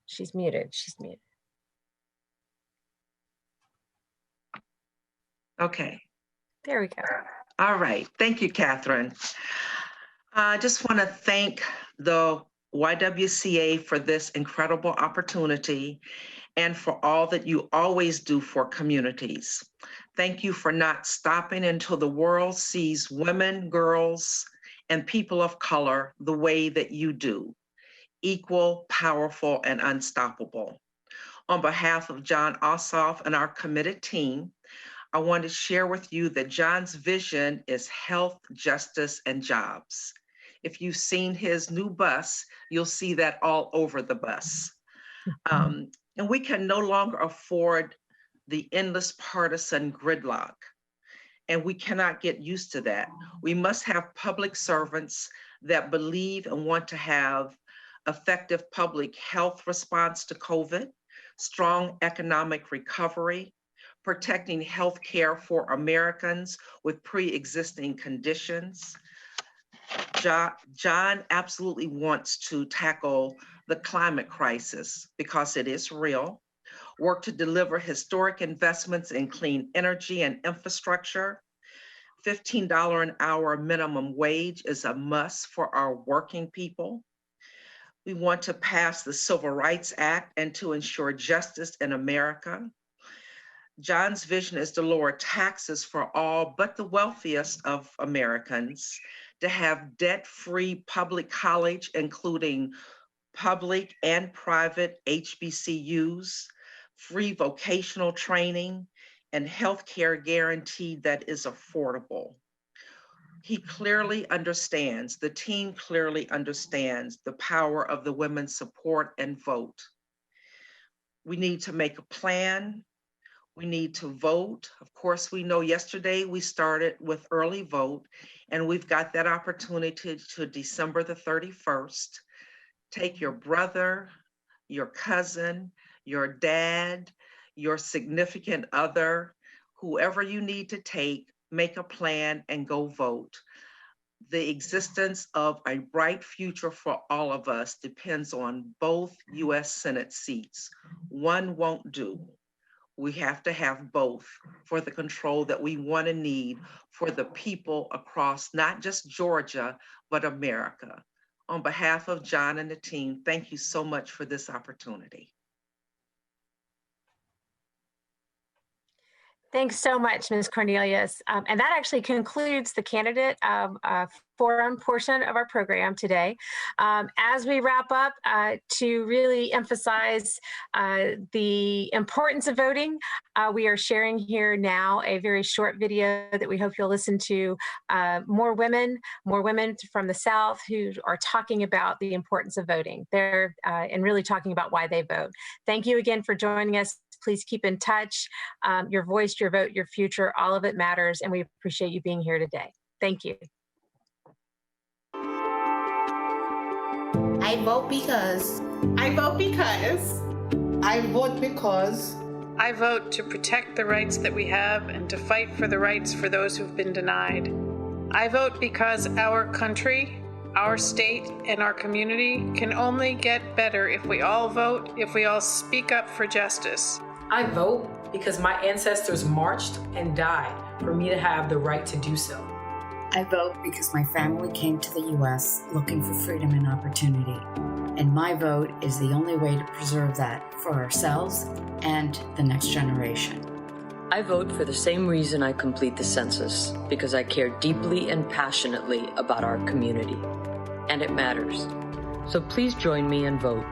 Speaker 6: She's muted. She's muted.
Speaker 8: Okay.
Speaker 6: There we go.
Speaker 8: All right. Thank you, Catherine. I just want to thank the YWCA for this incredible opportunity and for all that you always do for communities. Thank you for not stopping until the world sees women, girls, and people of color the way that you do. Equal, powerful, and unstoppable. On behalf of Jon Ossoff and our committed team, I want to share with you that Jon's vision is health, justice, and jobs. If you've seen his new bus, you'll see that all over the bus. And we can no longer afford the endless partisan gridlock, and we cannot get used to that. We must have public servants that believe and want to have effective public health response to COVID, strong economic recovery, protecting health care for Americans with pre-existing conditions. Jon absolutely wants to tackle the climate crisis because it is real, work to deliver historic investments in clean energy and infrastructure. $15 an hour minimum wage is a must for our working people. We want to pass the Civil Rights Act and to ensure justice in America. Jon's vision is to lower taxes for all but the wealthiest of Americans, to have debt-free public college, including public and private HBCUs, free vocational training, and healthcare guaranteed that is affordable. He clearly understands, the team clearly understands the power of the women's support and vote. We need to make a plan. We need to vote. Of course, we know yesterday we started with early vote, and we've got that opportunity to December the 31st. Take your brother, your cousin, your dad, your significant other, whoever you need to take, make a plan and go vote. The existence of a bright future for all of us depends on both US Senate seats. One won't do. We have to have both for the control that we want and need for the people across not just Georgia, but America. On behalf of John and the team, thank you so much for this opportunity.
Speaker 6: Thanks so much, Ms. Cornelius. And that actually concludes the candidate forum portion of our program today. As we wrap up, to really emphasize the importance of voting, we are sharing here now a very short video that we hope you'll listen to. More women from the South who are talking about the importance of voting. They're and really talking about why they vote. Thank you again for joining us. Please keep in touch. Your voice, your vote, your future, all of it matters, and we appreciate you being here today. Thank you.
Speaker 10: I vote because.
Speaker 12: I vote because.
Speaker 10: I vote because.
Speaker 13: I vote to protect the rights that we have and to fight for the rights for those who've been denied. I vote because our country, our state, and our community can only get better if we all vote, if we all speak up for justice.
Speaker 15: I vote because my ancestors marched and died for me to have the right to do so.
Speaker 25: I vote because my family came to the U.S. looking for freedom and opportunity. And my vote is the only way to preserve that for ourselves and the next generation.
Speaker 26: I vote for the same reason I complete the census, because I care deeply and passionately about our community. And it matters. So please join me and vote.